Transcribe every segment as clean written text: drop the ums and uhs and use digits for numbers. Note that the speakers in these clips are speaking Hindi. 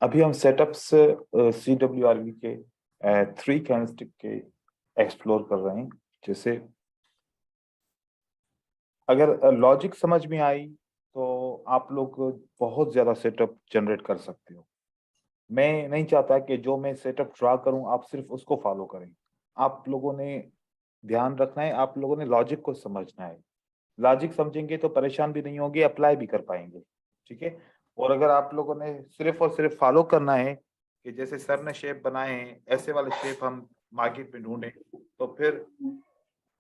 अभी हम सेटअप्स CWRV के 3 कैंडलस्टिक के एक्सप्लोर कर रहे हैं। जैसे अगर लॉजिक समझ में आई तो आप लोग बहुत ज्यादा सेटअप जनरेट कर सकते हो। मैं नहीं चाहता कि जो मैं सेटअप ड्रा करूं आप सिर्फ उसको फॉलो करें। आप लोगों ने ध्यान रखना है, आप लोगों ने लॉजिक को समझना है। लॉजिक समझेंगे तो परेशान भी नहीं होंगे, अप्लाई भी कर पाएंगे। ठीक है। और अगर आप लोगों ने सिर्फ और सिर्फ फॉलो करना है कि जैसे सर ने शेप बनाए हैं ऐसे वाले शेप हम मार्केट में ढूंढें, तो फिर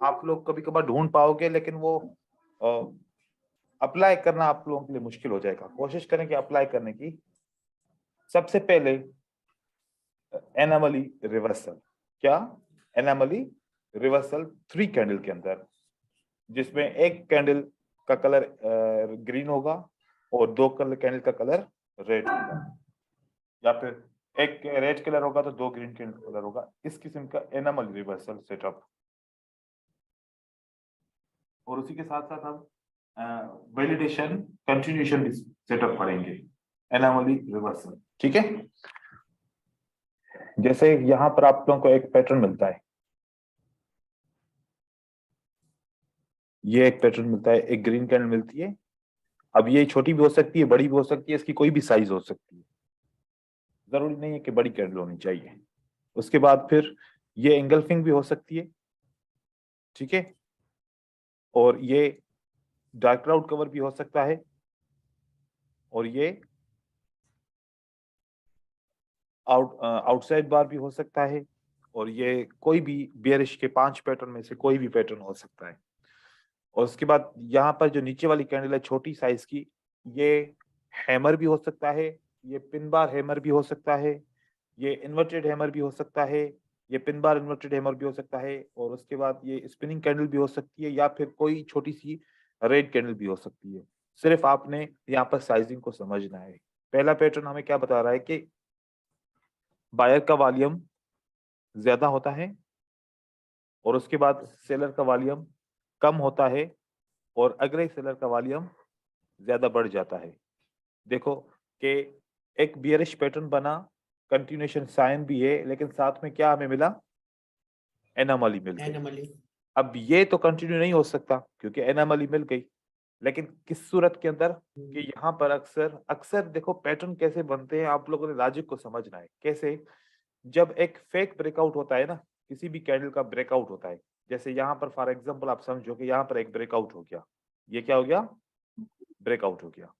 आप लोग कभी कभार ढूंढ पाओगे, लेकिन वो अप्लाई करना आप लोगों के लिए मुश्किल हो जाएगा। कोशिश करें कि अप्लाई करने की। सबसे पहले एनामली रिवर्सल। क्या? एनामली रिवर्सल 3 कैंडल के अंदर, जिसमें एक कैंडल का कलर ग्रीन होगा और 2 कलर कैंडल का कलर रेड होगा, या फिर एक रेड कलर होगा तो 2 ग्रीन कैंडल कलर होगा। इस किस्म का एनामल रिवर्सल सेटअप। और उसी के साथ साथ हम वैलिडेशन कंटिन्यूएशन सेटअप पढ़ेंगे, एनामली रिवर्सल। ठीक है। जैसे यहां पर आप लोगों को एक पैटर्न मिलता है, ये एक पैटर्न मिलता है, एक ग्रीन कैंडल मिलती है। अब ये छोटी भी हो सकती है, बड़ी भी हो सकती है, इसकी कोई भी साइज हो सकती है, जरूरी नहीं है कि बड़ी कैंडल होनी चाहिए। उसके बाद फिर ये एंगल्फिंग भी हो सकती है। ठीक है। और ये डार्क क्लाउड कवर भी हो सकता है, और ये आउटसाइड बार भी हो सकता है, और ये कोई भी बेयरिश के 5 पैटर्न में से कोई भी पैटर्न हो सकता है। और उसके बाद यहाँ पर जो नीचे वाली कैंडल है छोटी साइज की, ये हैमर भी हो सकता है, ये पिन बार हैमर भी हो सकता है, ये इन्वर्टेड हैमर भी हो सकता है, ये पिन बार इन्वर्टेड हैमर भी हो सकता है, और उसके बाद ये स्पिनिंग कैंडल भी हो सकती है, या फिर कोई छोटी सी रेड कैंडल भी हो सकती है। सिर्फ आपने यहाँ पर साइजिंग को समझना है। पहला पैटर्न हमें क्या बता रहा है कि बायर का वॉल्यूम ज्यादा होता है, और उसके बाद सेलर का वॉल्यूम कम होता है, और अगले सेलर का वॉल्यूम ज्यादा बढ़ जाता है। देखो कि एक बियरिश पैटर्न बना, कंटिन्यूएशन साइन भी है, लेकिन साथ में क्या हमें मिला? एनामली मिल गई। एनोमली। अब ये तो कंटिन्यू नहीं हो सकता क्योंकि एनामली मिल गई, लेकिन किस सूरत के अंदर? कि यहाँ पर अक्सर अक्सर देखो पैटर्न कैसे बनते हैं, आप लोगों ने लॉजिक को समझना है। कैसे? जब एक फेक ब्रेकआउट होता है ना, किसी भी कैंडल का ब्रेकआउट होता है, जैसे यहाँ पर फॉर एग्जांपल आप समझो कि यहाँ पर एक ब्रेकआउट हो गया। ये क्या हो गया? ब्रेकआउट हो गया।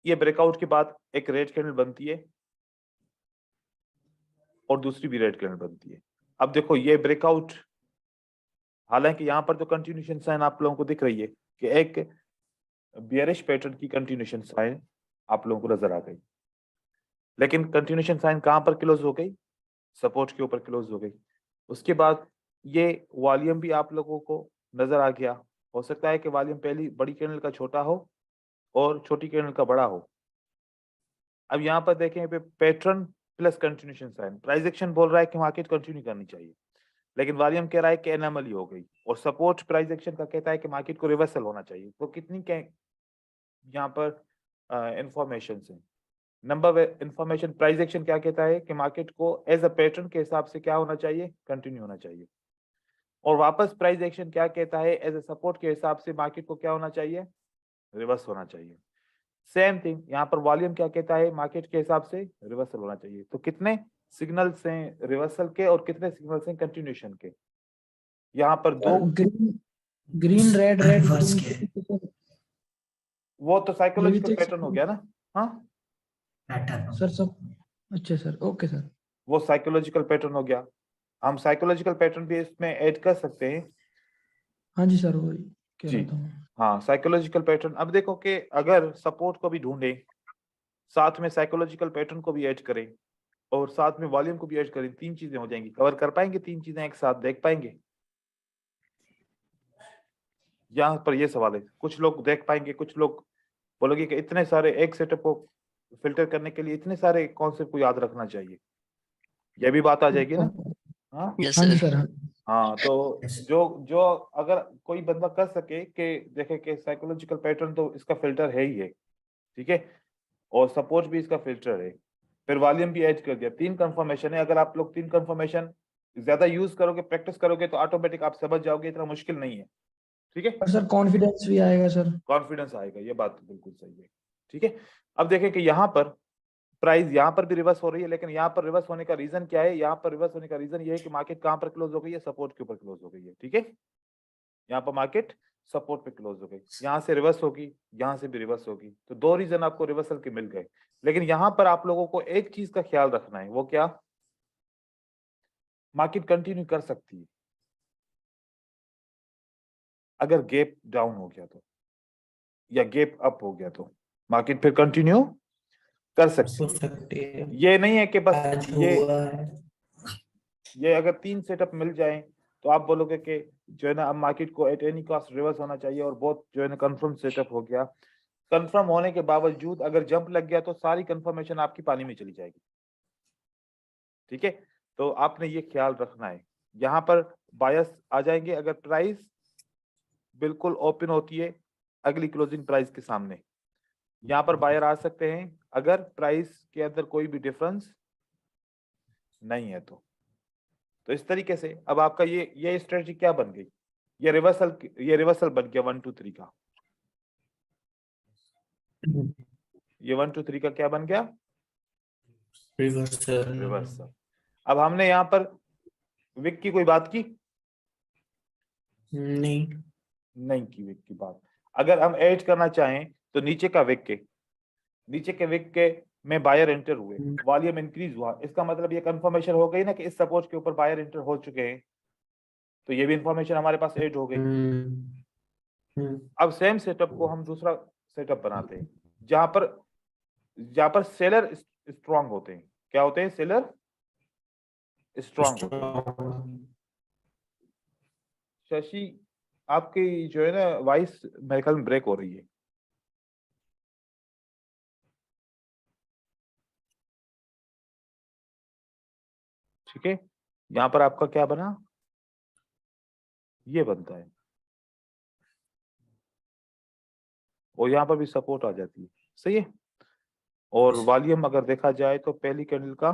ये ब्रेकआउट के बाद एक रेड कैंडल बनती है और दूसरी भी रेड कैंडल बनती है। अब देखो ये ब्रेकआउट, हालांकि यहाँ पर तो कंटिन्यूएशन साइन आप लोगों को दिख रही है कि एक बियरिश पैटर्न की कंटिन्यूएशन साइन आप लोगों को नजर आ गई, लेकिन कंटिन्यूएशन साइन कहां पर क्लोज हो गई? सपोर्ट के ऊपर क्लोज हो गई। उसके बाद ये वॉल्यूम भी आप लोगों को नजर आ गया। हो सकता है कि वॉल्यूम पहली बड़ी कैंडल का छोटा हो और छोटी कैंडल का बड़ा हो। अब यहाँ पर देखें पे pattern plus continuation sign, price action बोल रहा है कि मार्केट कंटिन्यू करनी चाहिए, लेकिन वॉल्यूम कह रहा है कि एनोमली हो गई, और सपोर्ट प्राइस एक्शन का कहता है कि मार्केट को रिवर्सल होना चाहिए। तो कितनी यहाँ पर इंफॉर्मेशन है। नंबर इंफॉर्मेशन, प्राइस एक्शन क्या कहता है कि मार्केट को एज अ पैटर्न के हिसाब से क्या होना चाहिए? कंटिन्यू होना चाहिए। और वापस प्राइस एक्शन क्या कहता है? एज अ सपोर्ट के हिसाब से मार्केट को क्या होना चाहिए? रिवर्स होना चाहिए। सेम थिंग यहाँ पर वॉल्यूम क्या कहता है? मार्केट के हिसाब से रिवर्सल होना चाहिए। तो कितने सिग्नल्स हैं रिवर्सल के और कितने सिग्नल्स हैं कंटिन्यूएशन के? यहाँ पर दो। Green green red red reverse के वो तो ये भी साइकोलॉजिकल तो पैटर्न हो गया ना। हाँ पैटर्न। सर सब अच्छा सर, ओके सर। वो साइकोलॉजिकल पैटर्न हो गया। हम साइकोलॉजिकल पैटर्न भी इसमें ऐड कर सकते हैं। हाँ जी सर, वही कह जी रहा था मैं। हाँ, साइकोलॉजिकल पैटर्न। अब देखो कि अगर सपोर्ट को भी ढूंढे, साथ में साइकोलॉजिकल पैटर्न को भी ऐड करें, और साथ में वॉल्यूम को भी ऐड करें, 3 चीजें हो जाएंगी। कवर कर पाएंगे 3 चीजें एक साथ? देख पाएंगे? यहाँ पर ये सवाल है। कुछ लोग देख पाएंगे, कुछ लोग बोलोगे कि इतने सारे एक सेटअप को फिल्टर करने के लिए इतने सारे कॉन्सेप्ट को याद रखना चाहिए, ये भी बात आ जाएगी ना। हाँ यस हाँ जी सर। सर, हाँ। हाँ, तो Yes. जो जो अगर कोई बंदा कर सके कि देखे कि साइकोलॉजिकल पैटर्न तो इसका फिल्टर है ही है, ठीक है, और सपोर्ट भी इसका फिल्टर है, फिर वॉल्यूम भी ऐड कर दिया, 3 कंफर्मेशन है। अगर आप लोग 3 कंफर्मेशन ज्यादा यूज करोगे, प्रैक्टिस करोगे तो ऑटोमेटिक आप समझ जाओगे, इतना मुश्किल नहीं है। ठीक है, और सर कॉन्फिडेंस भी आएगा सर। कॉन्फिडेंस आएगा, ये बात तो बिल्कुल सही है। ठीक है, अब देखें कि यहाँ पर प्राइस यहाँ पर भी रिवर्स हो रही है, लेकिन यहाँ पर रिवर्स होने का रीजन क्या है? यहाँ पर रिवर्स होने का रीजन ये है कि मार्केट कहाँ पर क्लोज हो गई है? सपोर्ट के ऊपर क्लोज हो गई है। ठीक है, यहाँ पर मार्केट सपोर्ट पे क्लोज हो गई, यहाँ से रिवर्स होगी, यहाँ से भी रिवर्स होगी, तो 2 रीजन आपको रिवर्सल के मिल गए। लेकिन यहाँ पर आप लोगों को एक चीज का ख्याल रखना है, वो क्या? मार्केट कंटिन्यू कर सकती है अगर गैप डाउन हो गया तो, या गैप अप हो गया तो मार्केट फिर कंटिन्यू कर सकती हो है। सकती है। ये नहीं है कि बस आज हुआ है। ये अगर 3 सेटअप मिल जाएं तो आप बोलोगे कि जो है ना अब मार्केट को एट एनी कॉस्ट रिवर्स होना चाहिए और बहुत जो है ना कंफर्म सेटअप हो गया। कंफर्म होने के बावजूद अगर जंप लग गया तो सारी कंफर्मेशन आपकी पानी में चली जाएगी। ठीक है, तो आपने ये ख्याल रखना है। यहाँ पर बायस आ जाएंगे अगर प्राइस बिल्कुल ओपन होती है अगली क्लोजिंग प्राइस के सामने, यहाँ पर बायर आ सकते हैं अगर प्राइस के अंदर कोई भी डिफरेंस नहीं है तो इस तरीके से अब आपका ये स्ट्रेटजी क्या बन गई? ये रिवर्सल बन गया 1 2 3 का। ये 1 2 3 का क्या बन गया? रिवर्सल। अब हमने यहाँ पर विक की कोई बात की? नहीं की विक की बात। अगर हम ऐड करना चाहें तो नीचे का विक के में बायर एंटर हुए, वॉल्यूम इंक्रीज हुआ, इसका मतलब ये कंफर्मेशन हो गई ना कि इस सपोर्ट के ऊपर बायर एंटर हो चुके हैं, तो ये भी इंफॉर्मेशन हमारे पास ऐड हो गई। अब सेम सेटअप को हम दूसरा सेटअप बनाते हैं जहां पर सेलर स्ट्रांग होते हैं। क्या होते हैं? सेलर स्ट्रांग होते हैं। शशि, आपकी जो है ना वॉइस मेरे ख्याल में ब्रेक हो रही है। ठीक है, यहाँ पर आपका क्या बना? ये बनता है और यहाँ पर भी सपोर्ट आ जाती है। सही है, और वॉल्यूम अगर देखा जाए तो पहली कैंडल का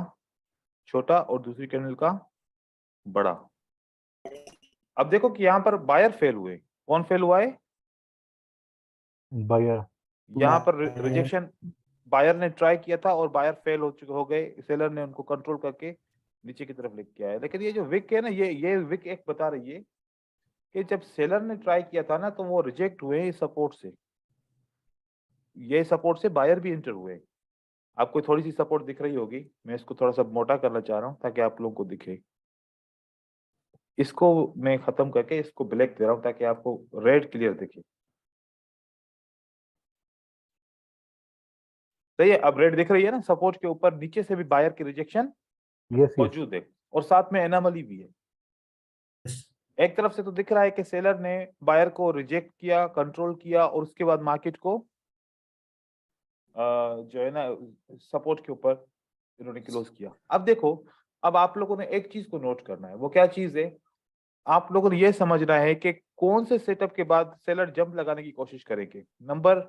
छोटा और दूसरी कैंडल का बड़ा। अब देखो कि यहाँ पर बायर फेल हुए। कौन फेल हुआ है? बायर। यहाँ पर रिजेक्शन, बायर ने ट्राई किया था और बायर फेल हो गए, सेलर ने उनको कंट्रोल करके नीचे की तरफ लेके आया। लेकिन ये जो विक है ना, ये विक एक बता रही है कि जब सेलर ने ट्राई किया था ना तो वो रिजेक्ट हुए इस सपोर्ट से, ये सपोर्ट से बायर भी एंटर हुए। आपको थोड़ी सी सपोर्ट दिख रही होगी, मैं इसको थोड़ा सा मोटा करना चाह रहा हूँ ताकि आप लोगों को दिखे। इसको मैं खत्म करके इसको ब्लैक दे रहा हूँ ताकि आपको रेड क्लियर दिखे। सही है, अब रेड दिख रही है ना? सपोर्ट के ऊपर नीचे से भी बायर की रिजेक्शन यस मौजूद है और साथ में एनामली भी है। एक तरफ से तो दिख रहा है कि सेलर ने बायर को रिजेक्ट किया, कंट्रोल किया और उसके बाद मार्केट को जो है ना सपोर्ट के ऊपर इन्होंने क्लोज किया। अब देखो, अब आप लोगों ने एक चीज को नोट करना है। वो क्या चीज है? आप लोगों ने ये समझना है कि कौन से सेटअप के बाद सेलर जंप लगाने की कोशिश करेंगे। नंबर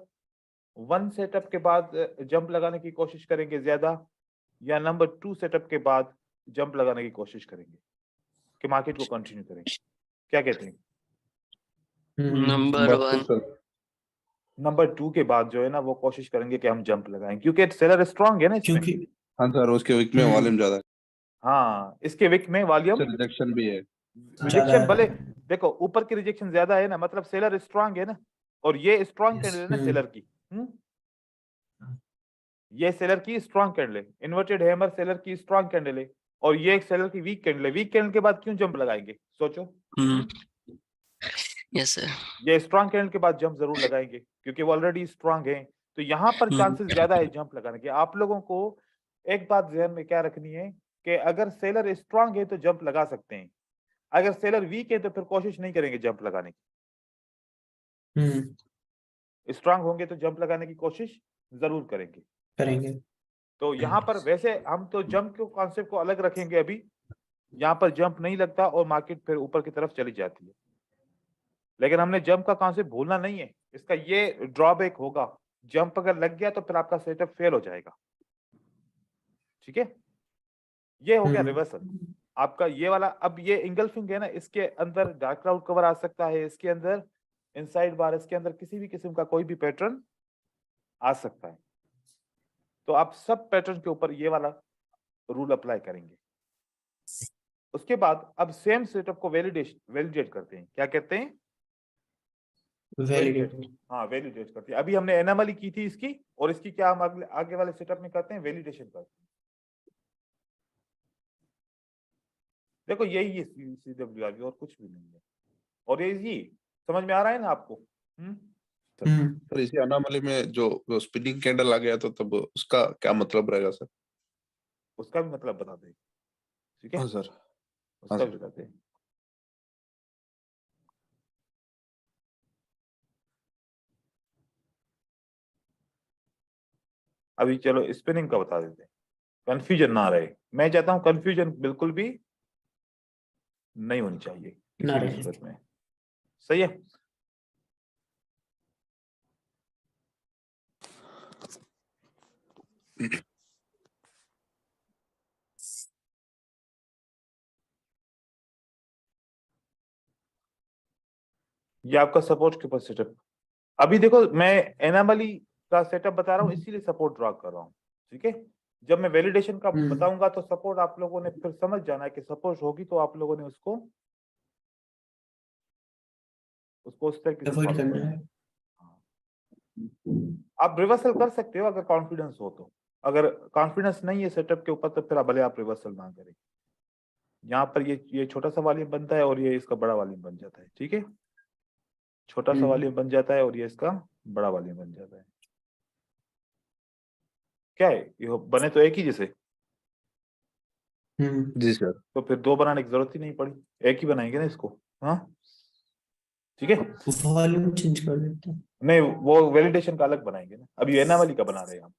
1 सेटअप के बाद जंप लगाने की कोशिश करेंगे ज्यादा, या नंबर 2 सेटअप के बाद जंप लगाने की कोशिश करेंगे कि मार्केट को कंटिन्यू करेंगे? क्या कहते हैं? नंबर 1। नंबर 2 के बाद जो है ना वो कोशिश करेंगे कि हम जंप लगाएं, क्योंकि सेलर स्ट्रांग है ना इसमें। क्योंकि हाँ सर, उसके वीक में वॉल्यूम ज्यादा है, हाँ, इसके विक में वॉल्यूम रिजेक्शन भी है। रिजेक्शन भले देखो ऊपर की रिजेक्शन ज्यादा है ना, मतलब सेलर स्ट्रांग है ना, और ये स्ट्रांग कैंडल है ना सेलर की। ये सेलर की स्ट्रांग कैंडल है, इन्वर्टेड हैमर सेलर की स्ट्रांग कैंडल है, और ये एक सेलर की वीक कैंडल है। वीक कैंडल के बाद क्यों जंप लगाएंगे? सोचो। Yes sir. ये स्ट्रांग कैंडल के बाद जंप जरूर लगाएंगे क्योंकि वो ऑलरेडी स्ट्रांग है, तो यहाँ पर चांसेस ज्यादा है जंप लगाने के। आप लोगों को एक बात ध्यान में क्या रखनी है कि अगर सेलर स्ट्रांग है तो जंप लगा सकते हैं, अगर सेलर वीक है तो फिर कोशिश नहीं करेंगे जंप लगाने की। स्ट्रांग होंगे तो जंप लगाने की कोशिश जरूर करेंगे। तो यहाँ पर वैसे हम तो जंप के कॉन्सेप्ट को अलग रखेंगे अभी। यहाँ पर जंप नहीं लगता और मार्केट फिर ऊपर की तरफ चली जाती है, लेकिन हमने जंप का कॉन्सेप्ट भूलना नहीं है। इसका ये ड्रॉबैक होगा जंप अगर लग गया तो फिर आपका सेटअप फेल हो जाएगा। ठीक है, ये हो गया रिवर्सल आपका। ये वाला अब ये इंगल्फिंग है ना, इसके अंदर डार्क क्लाउड कवर आ सकता है, इसके अंदर इनसाइड बार, इसके अंदर किसी भी किस्म का कोई भी पैटर्न आ सकता है। तो आप सब पैटर्न के ऊपर ये वाला रूल अप्लाई करेंगे। उसके बाद अब सेम सेटअप को वैलिडेट करते हैं। क्या कहते हैं? वैलिडेट। हाँ, वैलिडेट करते हैं। अभी हमने एनोमली की थी इसकी, और इसकी क्या हम आगे वाले सेटअप में करते हैं? वैलिडेशन करते हैं। देखो यही है CWRV और कुछ भी नहीं है। और ये समझ में आ रहा है ना आपको? सर इसी अनामली में जो स्पिनिंग कैंडल आ गया तो तब उसका क्या मतलब रहेगा सर? उसका भी मतलब बता दें। ठीक है, हाँ सर। उसका हाँ भी बताते हैं। अभी चलो स्पिनिंग का बता देते हैं, कंफ्यूजन ना रहे। मैं चाहता हूं कंफ्यूजन बिल्कुल भी नहीं होनी चाहिए ना किसी भी रहे। सूरत में। सही है। ये आपका सपोर्ट के ऊपर सेटअप। अभी देखो मैं एनोमली का सेटअप बता रहा हूँ, इसीलिए सपोर्ट ड्रॉ कर रहा हूँ। ठीक है, जब मैं वैलिडेशन का बताऊंगा तो सपोर्ट आप लोगों ने फिर समझ जाना है कि सपोर्ट होगी तो आप लोगों ने उसको उस तरीके से अवॉइड follow करना करना है। है। आप रिवर्सल कर सकते हो अगर कॉन्फिडेंस हो तो। अगर कॉन्फिडेंस नहीं है सेटअप के ऊपर तो फिर भले आप रिवर्सल ना करें। यहाँ पर ये छोटा सा वॉल्यूम बनता है और ये इसका बड़ा वॉल्यूम बन जाता है। ठीक है, छोटा सा वॉल्यूम बन जाता है और ये इसका बड़ा वॉल्यूम बन जाता है। क्या है ये बने तो एक ही जैसे, जी सर। तो फिर दो बनाने की जरूरत ही नहीं पड़ी, एक ही बनाएंगे ना इसको। हाँ ठीक है, वॉल्यूम चेंज कर देते हैं। नहीं वो वैलिडेशन का अलग बनाएंगे ना, अभी एनामली का बना रहे हैं हम।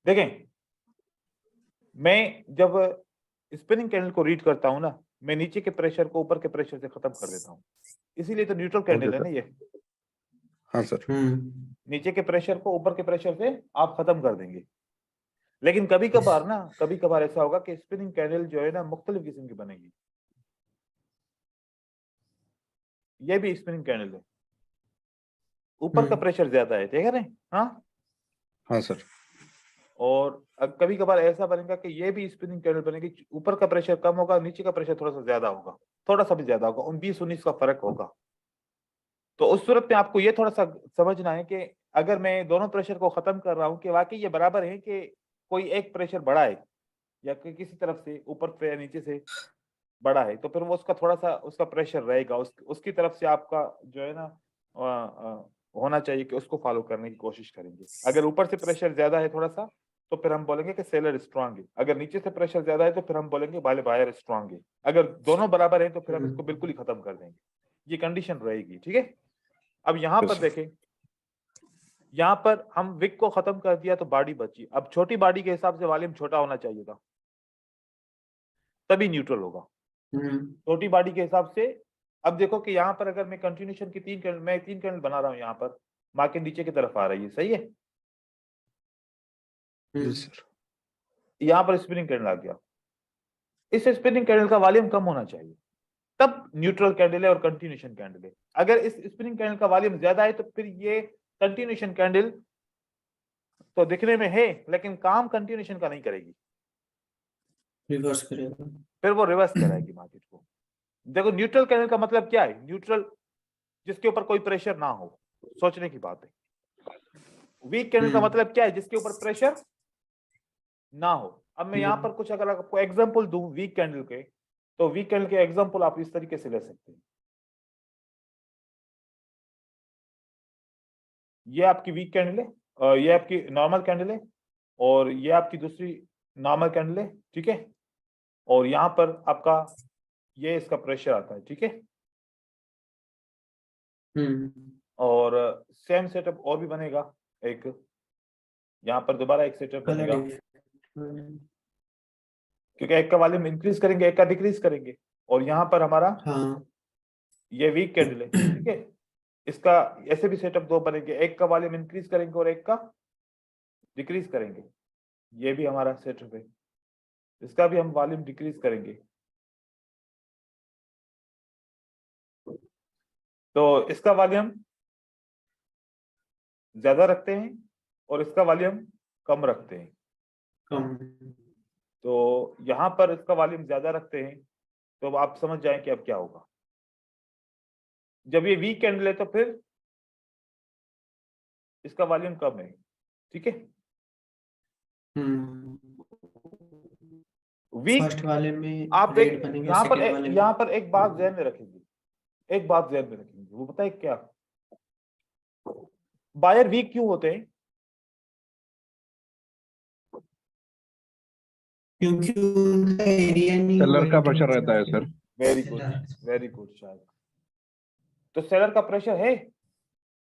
देखें, मैं जब स्पिनिंग कैंडल को रीड करता हूं ना, मैं नीचे के प्रेशर को ऊपर के प्रेशर से खत्म कर देता हूं। इसीलिए तो न्यूट्रल कैंडल है ना ये। हाँ सर। नीचे के प्रेशर को ऊपर के प्रेशर से आप खत्म कर देंगे। लेकिन कभी कभार ऐसा होगा कि स्पिनिंग कैंडल जो है ना मुख्तलिफ किस्म की बनेगी। ये भी स्पिनिंग कैंडल है, ऊपर का प्रेशर ज्यादा है, देख रहे हैं? हाँ हाँ सर। और कभी कभार ऐसा बनेगा कि ये भी स्पिनिंग कैंडल बनेगी, ऊपर का प्रेशर कम होगा, नीचे का प्रेशर थोड़ा सा ज्यादा होगा, थोड़ा सा भी ज्यादा होगा, 19-19 का फर्क होगा। तो उस सूरत में आपको ये थोड़ा सा समझना है कि अगर मैं दोनों प्रेशर को खत्म कर रहा हूं कि वाकई ये बराबर है कि कोई एक प्रेशर बड़ा है या किसी तरफ से ऊपर से या नीचे से बड़ा है, तो फिर वो उसका थोड़ा सा उसका प्रेशर रहेगा, उसकी तरफ से आपका जो है ना होना चाहिए कि उसको फॉलो करने की कोशिश करेंगे। अगर ऊपर से प्रेशर ज्यादा है थोड़ा सा तो फिर हम बोलेंगे कि सेलर स्ट्रांग है, अगर नीचे से प्रेशर ज्यादा है तो फिर हम बोलेंगे बायर स्ट्रांग है। अगर दोनों बराबर है तो फिर हम इसको बिल्कुल ही खत्म कर देंगे। ये कंडीशन रहेगी। ठीक है, अब यहाँ पर देखें, यहाँ पर हम विक को खत्म कर दिया तो बॉडी बची। अब छोटी बॉडी के हिसाब से वॉल्यूम छोटा होना चाहिए था, तभी न्यूट्रल होगा छोटी बॉडी के हिसाब से। अब देखो कि यहाँ पर अगर मैं कंटिन्यूशन की मैं तीन कैंडल बना रहा हूँ, यहाँ पर मार्केट नीचे की तरफ आ रही है, सही है। जी सर। यहाँ पर स्पिनिंग कैंडल आ गया, इस स्पिनिंग कैंडल का वॉल्यूम कम होना चाहिए, तब न्यूट्रल कैंडल है और कंटिन्यूशन कैंडल है। अगर इस स्पिनिंग कैंडल का वॉल्यूम ज्यादा है तो फिर ये कंटिन्यूशन कैंडल तो दिखने में है लेकिन काम कंटिन्यूशन का नहीं करेगी, रिवर्स करेगा। फिर वो रिवर्स कराएगी मार्केट को। देखो न्यूट्रल कैंडल का मतलब क्या है? न्यूट्रल जिसके ऊपर कोई प्रेशर ना हो, सोचने की बात है। वीक कैंडल का मतलब क्या है? जिसके ऊपर प्रेशर ना हो। अब मैं यहाँ पर कुछ अगर आपको एग्जांपल दूं वीक कैंडल के, तो वीक कैंडल के एग्जांपल आप इस तरीके से ले सकते हैं। ये आपकी वीक कैंडल है, ये आपकी नॉर्मल कैंडल है, और ये आपकी दूसरी नॉर्मल कैंडल है। ठीक है, और यहाँ पर आपका ये इसका प्रेशर आता है। ठीक है, और सेम सेटअप और भी बनेगा एक, यहाँ पर दोबारा एक सेटअप बनेगा, क्योंकि एक का वॉल्यूम इंक्रीज करेंगे एक का डिक्रीज करेंगे। और यहाँ पर हमारा ये वीक कैंडल है। ठीक है, इसका ऐसे भी सेटअप दो बनेंगे, एक का वॉल्यूम इंक्रीज करेंगे और एक का डिक्रीज करेंगे। ये भी हमारा सेटअप है, इसका भी हम वॉल्यूम डिक्रीज करेंगे। तो इसका वॉल्यूम ज्यादा रखते हैं और इसका वॉल्यूम कम रखते हैं। कम। तो यहां पर इसका वॉल्यूम ज्यादा रखते हैं, तो अब आप समझ जाएं कि अब क्या होगा। जब ये वीक कैंडल है तो फिर इसका वॉल्यूम कम है, ठीक है। वीक फर्स्ट वाले में आप रेड एक बनेगा, यहाँ पर सेकंड वाले में यहाँ पर एक बात ध्यान में रखेंगे, एक बात ध्यान में रखेंगे, वो पता है क्या, बायर वीक क्यों होते हैं? क्योंकि उनका एरिया नहीं सेलर का हुआ प्रेशर रहता है sir. Very good, very good शायद। तो सेलर का प्रेशर है,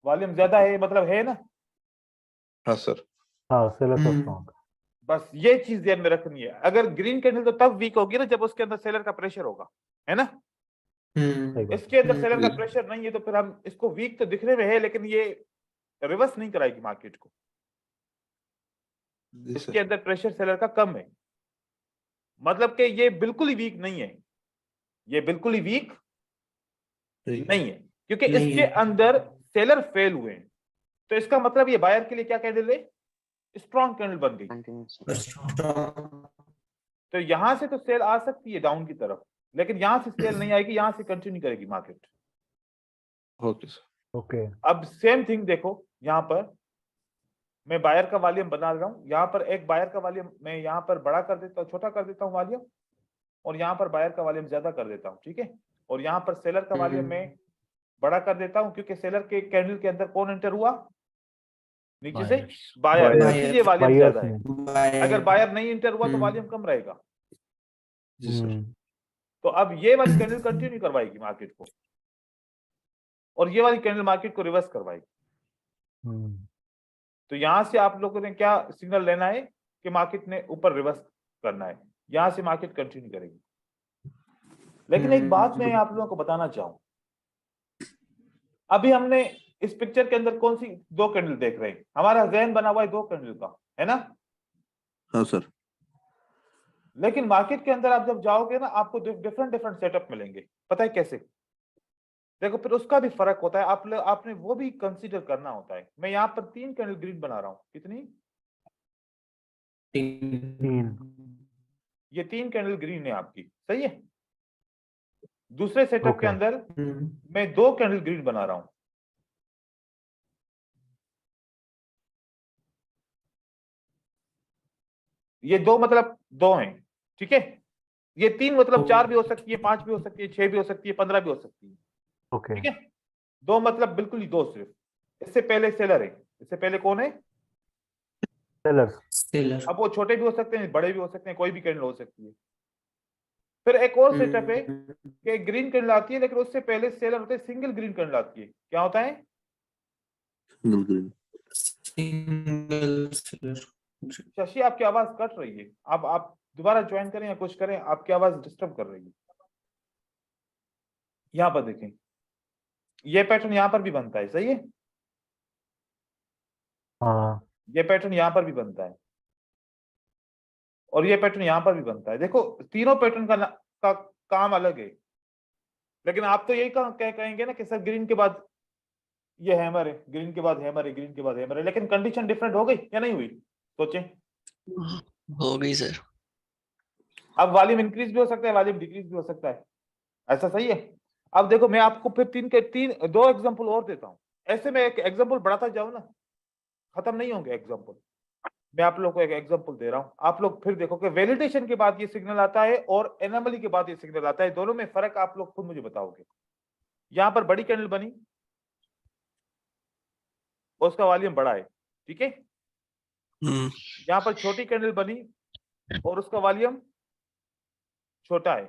वॉल्यूम ज्यादा है, मतलब है ना। हाँ सर। हाँ सेलर का स्ट्रॉन्ग। बस ये चीज ध्यान में रखनी है। अगर ग्रीन कैंडल तो तब वीक होगी ना जब उसके अंदर सेलर का प्रेशर होगा, है ना। सही बात इसके अंदर सेलर का प्रेशर नहीं है तो फिर हम इसको वीक तो दिखने में है, लेकिन ये रिवर्स नहीं कराएगी मार्केट को। जी इसके सर। अंदर प्रेशर सेलर का कम है, मतलब कि ये बिल्कुल ही वीक नहीं है, ये बिल्कुल ही वीक नहीं है, क्योंकि नहीं इसके है। अंदर सेलर फेल हुए हैं। तो इसका मतलब ये बायर के लिए क्या कैंडल है, स्ट्रॉन्ग कैंडल बन गई। तो यहां से तो सेल आ सकती है डाउन की तरफ, लेकिन यहां से सेल नहीं आएगी, यहां से कंटिन्यू करेगी मार्केट। Okay sir. ओके। अब सेम थिंग देखो, यहां पर मैं बायर का वॉल्यूम बना रहा हूं, यहां पर एक बायर का वॉल्यूम मैं यहां पर बड़ा कर देता हूं, छोटा कर देता हूं वॉल्यूम, और यहां पर बायर का वॉल्यूम ज्यादा कर देता हूं, ठीक है। और यहां पर सेलर का वॉल्यूम मैं बड़ा कर देता हूं, क्योंकि सेलर के कैंडल के अंदर कौन एंटर हुआ, नीचे से बायर, इसलिए वॉल्यूम ज्यादा है। अगर बायर नहीं एंटर हुआ तो वॉल्यूम कम रहेगा। जी सर। तो अब ये वाली कैंडल कंटिन्यू करवाएगी मार्केट को, और ये वाली कैंडल मार्केट को रिवर्स करवाएगी। तो यहां से आप लोगों ने क्या सिग्नल लेना है कि मार्केट ने ऊपर रिवर्स करना है, यहां से मार्केट कंटिन्यू करेगी। लेकिन एक बात मैं आप लोगों को बताना चाहूं, अभी हमने इस पिक्चर के अंदर कौन सी दो कैंडल देख रहे हैं, हमारा जहन बना हुआ है दो कैंडल का, है ना। हाँ सर। लेकिन मार्केट के अंदर आप जब जाओगे ना, आपको डिफरेंट डिफरेंट सेटअप मिलेंगे। पता है कैसे? देखो, फिर उसका भी फर्क होता है, आपने वो भी कंसीडर करना होता है। मैं यहाँ पर 3 कैंडल ग्रीन बना रहा हूँ, कितनी? 3। ये 3 कैंडल ग्रीन है आपकी, सही है। दूसरे सेटअप के अंदर मैं 2 कैंडल ग्रीन बना रहा हूं। ये 2 मतलब 2 हैं, ठीक है। ये 3 मतलब 4 भी हो सकती है, 5 भी हो सकती है, 6 भी हो सकती है, 15 भी हो सकती है, ओके। ठीक है। 2 मतलब बिल्कुल ही 2 सिर्फ। इससे पहले सेलर है, इससे पहले कौन है? सेलर। अब वो छोटे भी हो सकते हैं, बड़े भी हो सकते हैं, कोई भी कैंडल हो सकती है। फिर एक और सेटअप है कि ग्रीन कैंडल आती है, लेकिन उससे पहले सेलर होते हैं, सिंगल ग्रीन कैंडल आती है। क्या होता है? Single seller. शशि, आपकी आवाज कट रही है, आप दोबारा ज्वाइन करें या कुछ करें, आपकी आवाज डिस्टर्ब कर रही है। यहां पर देखें, ये पैटर्न यहां पर भी बनता है, सही है। हाँ। ये पैटर्न यहां पर भी बनता है, और ये पैटर्न यहां पर भी बनता है। देखो, तीनों पैटर्न का काम अलग है, लेकिन आप तो यही कहेंगे ना कि सर ग्रीन के बाद ये हैमर है, ग्रीन के बाद हैमर है, ग्रीन के बाद हैमर है, लेकिन कंडीशन डिफरेंट हो गई या नहीं हुई? सोचें। हो गई सर। अब वॉल्यूम इंक्रीज भी हो सकता है, वॉल्यूम डिक्रीज भी हो सकता है, ऐसा सही है। अब देखो, मैं आपको फिर 2 एग्जांपल और देता हूं। ऐसे में एक एग्जांपल बढ़ाता जाऊं ना, खत्म नहीं होंगे एग्जांपल। मैं आप लोगों को एक एग्जांपल दे रहा हूं, आप लोग फिर देखो कि वैलिडेशन के बाद ये सिग्नल आता है और एनोमली के बाद ये सिग्नल आता है, दोनों में फर्क आप लोग खुद मुझे बताओगे। यहां पर बड़ी कैंडल बनी और उसका वॉल्यूम बड़ा है, ठीक है। यहां पर छोटी कैंडल बनी और उसका वॉल्यूम छोटा है।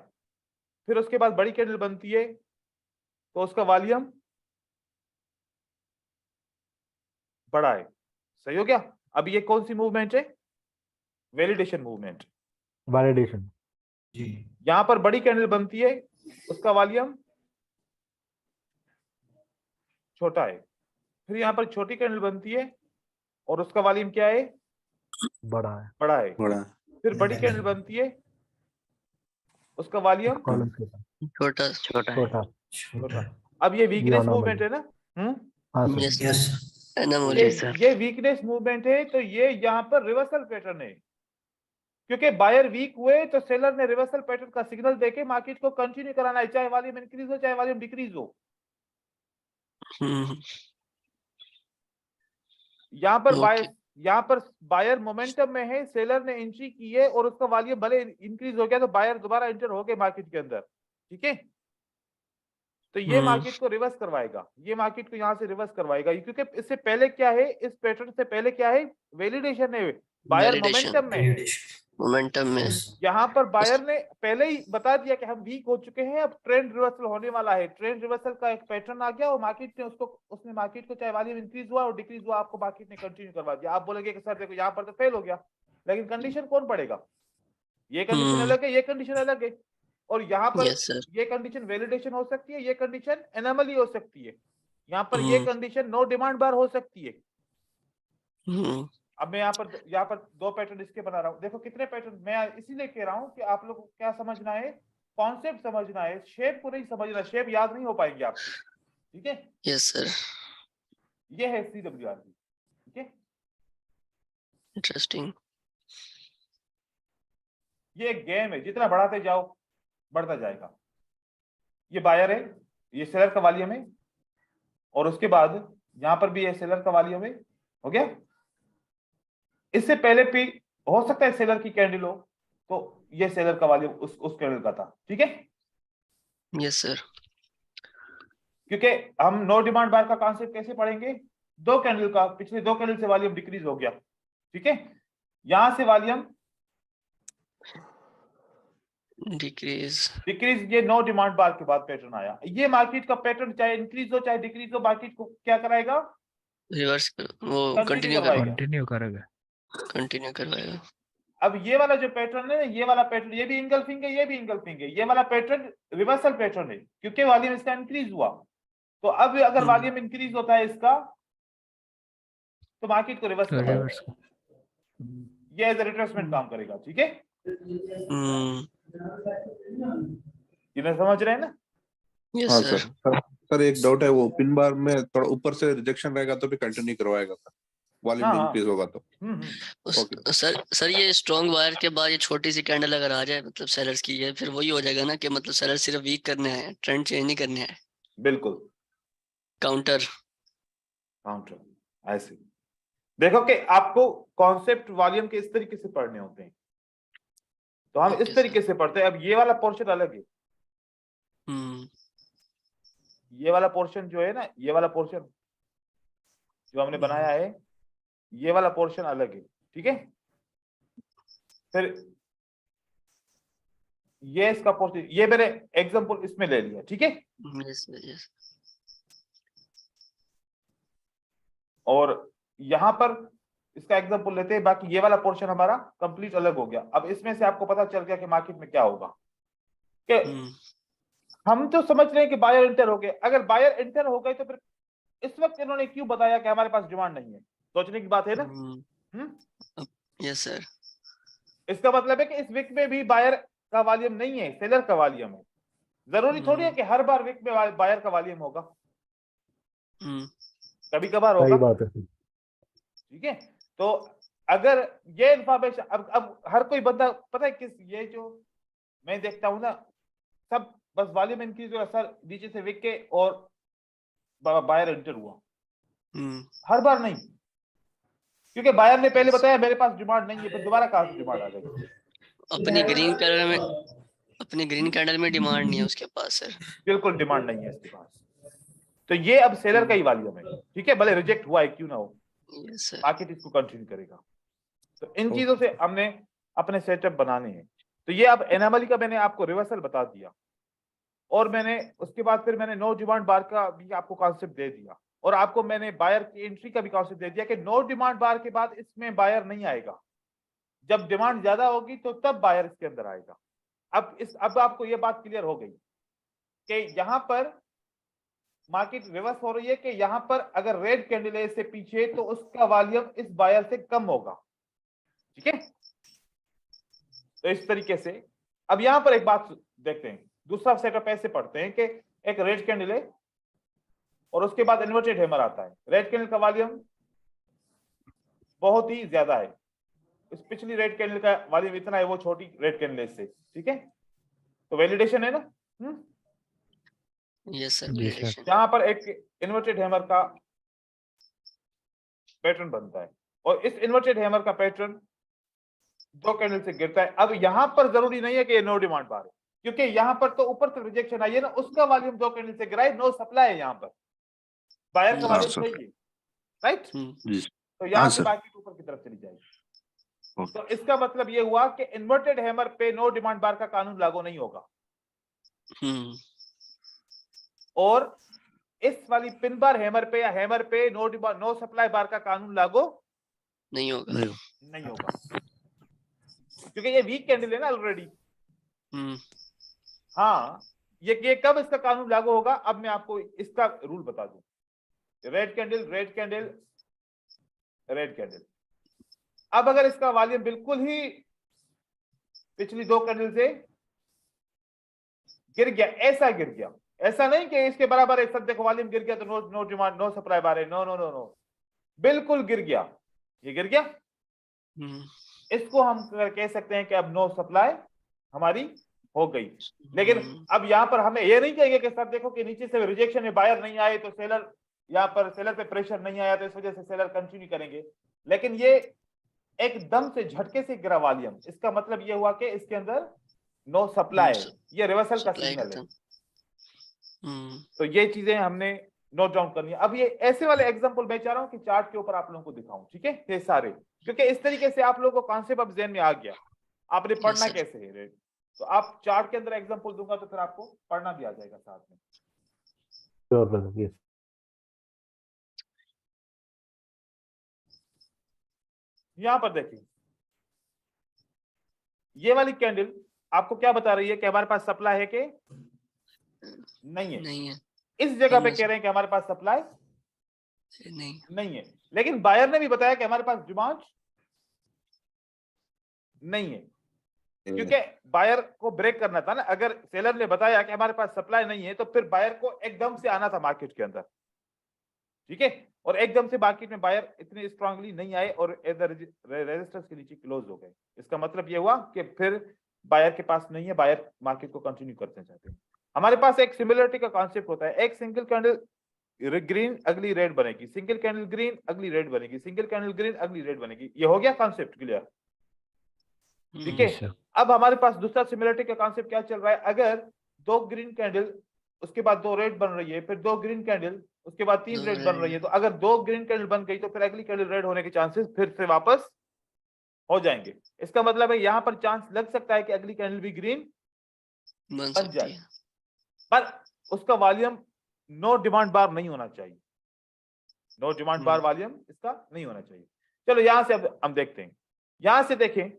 फिर उसके बाद बड़ी कैंडल बनती है तो उसका वॉल्यूम बड़ा है, सही हो गया। अब ये कौन सी मूवमेंट है? Validation movement. वैलिडेशन। यहां पर बड़ी कैंडल बनती है, उसका वॉल्यूम छोटा है, फिर यहाँ पर छोटी कैंडल बनती है और उसका वॉल्यूम क्या है, बड़ा है, बड़ा है, बड़ा फिर बड़ी कैंडल बनती है, उसका वॉल्यूम कॉलम के साथ छोटा छोटा है। छोटा। छोटा। अब ये वीकनेस anomaly। मूवमेंट है ना, हाँ सर, यस यस एनोमली ये वीकनेस मूवमेंट है, तो ये यहाँ पर रिवर्सल पैटर्न है, क्योंकि बायर वीक हुए तो सेलर ने रिवर्सल पैटर्न का सिग्नल देके मार्केट को कंटिन्यू कराना है, चाहे वॉल्यूम इंक्रीज हो चाहे वॉल्यूम डिक्रीज हो। यहाँ पर ओके बायर मोमेंटम में है, सेलर ने एंट्री की है और उसका वॉल्यूम भले इंक्रीज हो गया तो बायर दोबारा एंटर हो गए मार्केट के अंदर, ठीक है। तो ये मार्केट को रिवर्स करवाएगा, ये मार्केट को यहाँ से रिवर्स करवाएगा, क्योंकि इससे पहले क्या है, इस पैटर्न से पहले क्या है, वैलिडेशन है, बायर Validation। मोमेंटम में है। मोमेंटम में यहाँ पर बायर ने पहले ही बता दिया कि हम वीक हो चुके हैं, अब ट्रेंड रिवर्सल होने वाला है, ट्रेंड रिवर्सल का एक पैटर्न आ गया और मार्केट ने उसने मार्केट को चाहे वॉल्यूम इंक्रीज हुआ और डिक्रीज हुआ, आपको मार्केट ने कंटिन्यू करवा दिया। आप बोलेंगे कि सर देखो यहाँ पर तो फेल हो गया, लेकिन कंडीशन कौन पड़ेगा, ये कंडीशन अलग है, ये कंडीशन अलग है, और यहाँ पर यस सर ये कंडीशन वैलिडेशन हो सकती है, ये कंडीशन एनोमली हो सकती है, यहाँ पर ये कंडीशन नो डिमांड बार हो सकती है। अब मैं यहाँ पर दो पैटर्न इसके बना रहा हूँ, देखो कितने पैटर्न, मैं इसीलिए कह रहा हूँ कि आप लोग को क्या समझना है, कॉन्सेप्ट समझना है, शेप को नहीं समझना, शेप याद नहीं हो पाएंगे आपको, ठीक है। यस सर ये है CWRB, ठीक है। इंटरेस्टिंग ये एक गेम है, जितना बढ़ाते जाओ बढ़ता जाएगा। ये बायर है, ये सेलर का वॉल्यूम है, और उसके बाद यहां पर भी ये सेलर का वॉल्यूम है, हो गया। इससे पहले भी हो सकता है सेलर की कैंडल हो, तो ये सेलर का वॉल्यूम उस कैंडल का था, ठीक है। यस सर क्योंकि हम नो डिमांड बार का कॉन्सेप्ट कैसे पढ़ेंगे, दो कैंडल का, पिछले दो कैंडल से वॉल्यूम डिक्रीज हो गया, ठीक है, यहां से वॉल्यूम डिक्रीज, ये नो डिमांड बार के बाद पैटर्न आया। ये मार्केट का पैटर्न चाहे इंक्रीज हो चाहे डिक्रीज हो, मार्केट को क्या कराएगा, रिवर्स वो कंटिन्यू कंटिन्यू करवाएगा। अब ये वाला जो पैटर्न है, ये वाला पैटर्न, ये भी इंगल्फिंग है, ये भी इंगल्फिंग है, ये वाला पैटर्न रिवर्सल पैटर्न है, क्योंकि वॉल्यूम इसका इंक्रीज हुआ। तो अब अगर वॉल्यूम इंक्रीज होता है इसका, तो मार्केट को रिवर्स करवाएगा, ये एज रिट्रेसमेंट काम करेगा, ठीक है। इन्हें समझ रहे हैं ना? यस हाँ सर सर एक डाउट है, वो पिन बार में थोड़ा ऊपर से रिजेक्शन रहेगा तो भी कंटिन्यू करवाएगा सर, वॉल्यूम इंक्रीज होगा तो। ओके सर ये स्ट्रॉन्ग वायर के बाद ये छोटी सी कैंडल अगर आ जाए मतलब सेलर्स की, है फिर वही हो जाएगा ना कि मतलब सेलर सिर्फ वीक करने हैं, ट्रेंड चेंज नहीं करने हैं। बिल्कुल काउंटर ऐसे देखो कि आपको कॉन्सेप्ट वॉल्यूम के इस तरीके से पढ़ने होते हैं, तो हम इस तरीके से पढ़ते हैं। अब ये वाला पोर्शन अलग है, ये वाला पोर्शन जो है ना, ये वाला पोर्शन जो हमने बनाया है, ये वाला पोर्शन अलग है, ठीक है। फिर ये इसका पोर्शन, ये मैंने एग्जांपल इसमें ले लिया, ठीक है। यस और यहां पर इसका एग्जांपल लेते हैं, बाकी ये वाला पोर्शन हमारा कंप्लीट अलग हो गया। अब इसमें से आपको पता चल गया कि मार्केट में क्या होगा, कि हम तो समझ रहे हैं कि बायर एंटर हो गए, अगर बायर एंटर हो गए तो फिर इस वक्त इन्होंने क्यों बताया कि हमारे पास डिमांड नहीं है, सोचने की बात है ना। यस सर इसका मतलब है कि इस वीक में भी बायर का वॉल्यूम नहीं है, सेलर का वॉल्यूम है। जरूरी थोड़ी है कि हर बार वीक में बायर का वॉल्यूम होगा, कभी कभार होगा, सही बात है। ठीक है। तो अगर ये इंफॉर्मेशन अब हर कोई बंदा पता है किस, ये जो मैं देखता हूं ना, सब बस वॉल्यूम इंक्रीज हुआ सर, नीचे से विक के और बायर एंटर हुआ, हर बार नहीं, क्योंकि बायर ने पहले बताया मेरे पास डिमांड नहीं है, फिर दोबारा कहां से डिमांड आ गई। अपनी ग्रीन कैंडल में डिमांड नहीं है उसके पास सर, बिल्कुल डिमांड नहीं है इसके पास, तो ये अब सेलर का ही वॉल्यूम है, ठीक है, भले रिजेक्ट हुआ है क्यों ना हो, मार्केट इसको कंटिन्यू करेगा। तो इन चीजों से हमने अपने सेटअप बनाने हैं। तो ये अब एनोमली का मैंने आपको रिवर्सल बता दिया, और मैंने उसके बाद फिर मैंने नो डिमांड बार का भी आपको कॉन्सेप्ट दे दिया, और आपको मैंने बायर की एंट्री का भी कॉन्सेप्ट दे दिया कि नो डिमांड बार के बाद इसमें बायर नहीं आएगा, जब डिमांड ज्यादा होगी तो तब बायर इसके अंदर आएगा। अब आपको ये बात क्लियर हो गई कि यहां पर मार्केट रिवर्स हो रही है कि यहाँ पर अगर रेड कैंडल है इससे पीछे तो उसका वॉल्यूम इस बायर से कम होगा, ठीक है। तो इस तरीके से अब यहां पर एक बात देखते हैं, दूसरा सेटअप ऐसे पढ़ते हैं कि एक रेड कैंडल है और उसके बाद इन्वर्टेड हैमर आता है। रेड कैंडल का वॉल्यूम बहुत ही ज्यादा है, इस पिछली रेड कैंडल का वॉल्यूम इतना है, वो छोटी रेड कैंडल से, ठीक है। तो वैलिडेशन है ना। यस सर, जी सर। validation। यहां पर एक इन्वर्टेड हैमर का पैटर्न बनता है और इस इन्वर्टेड हैमर का पैटर्न दो कैंडल से गिरता है। अब यहां पर जरूरी नहीं है कि ये नो डिमांड बार है, क्योंकि यहां पर तो ऊपर से रिजेक्शन आई है ना, उसका वॉल्यूम दो कैंडल से गिरा है, नो सप्लाई है, यहां पर बायर का हाँ, वॉल्यूम सर। सही है, राइट। जी तो यहां से सर। मार्केट ऊपर की तरफ चली जाएगी। तो इसका मतलब ये हुआ कि इन्वर्टेड हैमर पे नो डिमांड बार का कानून लागू नहीं होगा और इस वाली पिन बार हैमर पे या हैमर पे नो सप्लाई बार का कानून लागू नहीं होगा। नहीं होगा, क्योंकि ये वीक कैंडल है ना ऑलरेडी। हाँ, ये कब इसका कानून लागू होगा, अब मैं आपको इसका रूल बता दूं। Red candle, red candle, red candle. अब अगर इसका वॉल्यूम बिल्कुल ही पिछली दो कैंडल से गिर गया, ऐसा गिर गया, ऐसा नहीं कि इसके बराबर है, सब देखो वॉल्यूम गिर गया तो नो डिमांड नो सप्लाई बार है, नो नो नो नो, बिल्कुल गिर गया, ये गिर गया, इसको हम कह सकते हैं कि अब नो सप्लाई हमारी हो गई। लेकिन अब यहां पर हमें ये नहीं कहेंगे कि सर देखो कि नीचे से रिजेक्शन में बायर नहीं आए तो सेलर, यहां पर सेलर पे प्रेशर नहीं आया तो इस वजह से सेलर कंटिन्यू करेंगे। लेकिन ये एकदम से झटके से गिरा वॉल्यूम, इसका मतलब ये हुआ कि इसके अंदर नो सप्लाई है, ये रिवर्सल का सिग्नल है। तो ये चीजें हमने नोट डाउन करनी है। अब ये ऐसे वाले एग्जांपल मैं चाह रहा हूं कि चार्ट के ऊपर आप लोगों को दिखाऊं, ठीक है, ये सारे, क्योंकि इस तरीके से आप लोगों को कॉन्सेप्ट अब ज़हन में आ गया, आपने पढ़ना कैसे है रेट। तो आप चार्ट के अंदर एग्जांपल दूंगा तो फिर आपको पढ़ना भी आ जाएगा साथ में। Sure brother, yes. यहां पर देखिए, ये वाली कैंडल आपको क्या बता रही है कि हमारे पास सप्लाई है कि नहीं है। नहीं है। इस जगह पे कह रहे हैं कि हमारे पास सप्लाई नहीं है, लेकिन बायर ने भी बताया कि हमारे पास डिमांड नहीं है, क्योंकि बायर को ब्रेक करना था ना। अगर सेलर ने बताया कि हमारे पास सप्लाई नहीं है तो फिर बायर को एकदम से आना था मार्केट के अंदर, ठीक है, और एकदम से मार्केट में बायर इतने स्ट्रांगली नहीं आए और रेजिस्टेंस के नीचे क्लोज हो गए। इसका मतलब ये हुआ कि फिर बायर के पास नहीं है, बायर मार्केट को कंटिन्यू करते चाहते हैं। हमारे पास एक सिमिलरिटी का कॉन्सेप्ट होता है, एक सिंगल कैंडल ग्रीन अगली रेड बनेगी, सिंगल कैंडल ग्रीन अगली रेड बनेगी, सिंगल कैंडल ग्रीन अगली रेड बनेगी। ये हो गया कॉन्सेप्ट क्लियर, ठीक है। अब हमारे पास दूसरा सिमिलरिटी का कॉन्सेप्ट क्या चल रहा है, अगर दो ग्रीन कैंडल उसके बाद दो रेड बन रही है, फिर दो ग्रीन कैंडल उसके बाद तीन रेड बन रही है, तो अगर दो ग्रीन कैंडल बन गई तो फिर अगली कैंडल रेड होने के चांसेस फिर से वापस हो जाएंगे। इसका मतलब है यहां पर चांस लग सकता है कि अगली कैंडल भी ग्रीन बन जाए, पर उसका वॉल्यूम नो डिमांड बार नहीं होना चाहिए, नो डिमांड बार वॉल्यूम इसका नहीं होना चाहिए। चलो यहां से अब हम देखते हैं, यहां से देखें,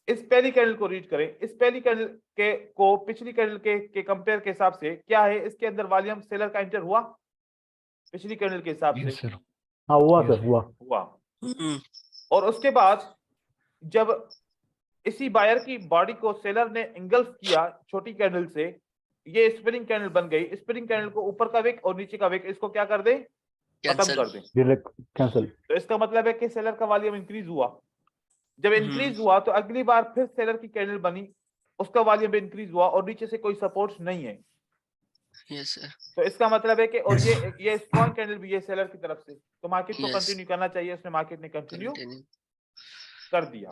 इस पहली कैंडल को रीड करें, इस पहली कैंडल के को पिछली कैंडल के कंपेयर के हिसाब से क्या है, इसके अंदर वॉल्यूम सेलर का एंटर हुआ पिछली कैंडल के हिसाब से? सर हाँ हुआ सर, हुआ। और उसके बाद जब इसी बायर की बॉडी को सेलर ने इंगल्फ किया छोटी कैंडल से, ये स्प्रिंग कैंडल बन गई। स्प्रिंग कैंडल को ऊपर का विक और नीचे का विक इसको क्या कर दे, खत्म कर दे, डायरेक्ट कैंसिल। तो इसका मतलब है कि सेलर का वॉल्यूम इंक्रीज हुआ। जब इंक्रीज हुआ तो अगली बार फिर सेलर की कैंडल बनी, उसका वॉल्यूम भी इंक्रीज हुआ और नीचे से कोई सपोर्ट नहीं है। Yes sir. तो इसका मतलब है कि और ये स्ट्रॉन्ग कैंडल भी है सेलर की तरफ से, तो मार्केट को कंटिन्यू करना चाहिए, उसने मार्केट ने कंटिन्यू कर दिया।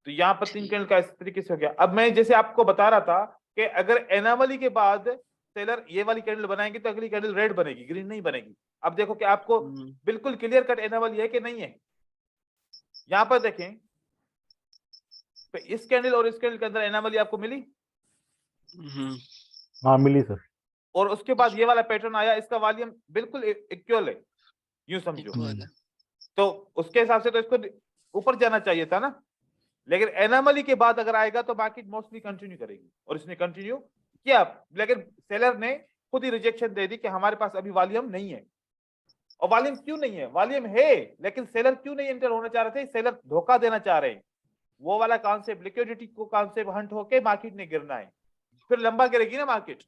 तो यहाँ पर तीन कैंडल का इस तरीके से हो गया। अब मैं जैसे आपको बता रहा था कि अगर एनामली के बाद सेलर ये वाली कैंडल बनाएंगे तो अगली कैंडल रेड बनेगी, ग्रीन नहीं बनेगी। अब देखो कि आपको बिल्कुल क्लियर कट एनामली है कि नहीं है। यहां पर देखें तो इस कैंडल और इस कैंडल के अंदर एनामली आपको मिली, हाँ मिली सर। और उसके बाद ये वाला पैटर्न आया, इसका वॉल्यूम बिल्कुल इक्वल है, यूं समझो। तो उसके हिसाब से तो इसको ऊपर जाना चाहिए था ना, लेकिन एनामली के बाद अगर आएगा तो मार्केट मोस्टली कंटिन्यू करेगी, और इसने कंटिन्यू किया, लेकिन सेलर ने खुद ही रिजेक्शन दे दी कि हमारे पास अभी वॉल्यूम नहीं है। और वॉल्यूम क्यों नहीं है? वॉल्यूम है, लेकिन सेलर क्यों नहीं एंटर होना चाह रहे थे? सेलर धोखा देना चाह रहे हैं। वो वाला कॉन्सेप्ट, लिक्विडिटी को कॉन्सेप्ट हंट होके मार्केट ने गिरना है, फिर लंबा गिरेगी ना मार्केट।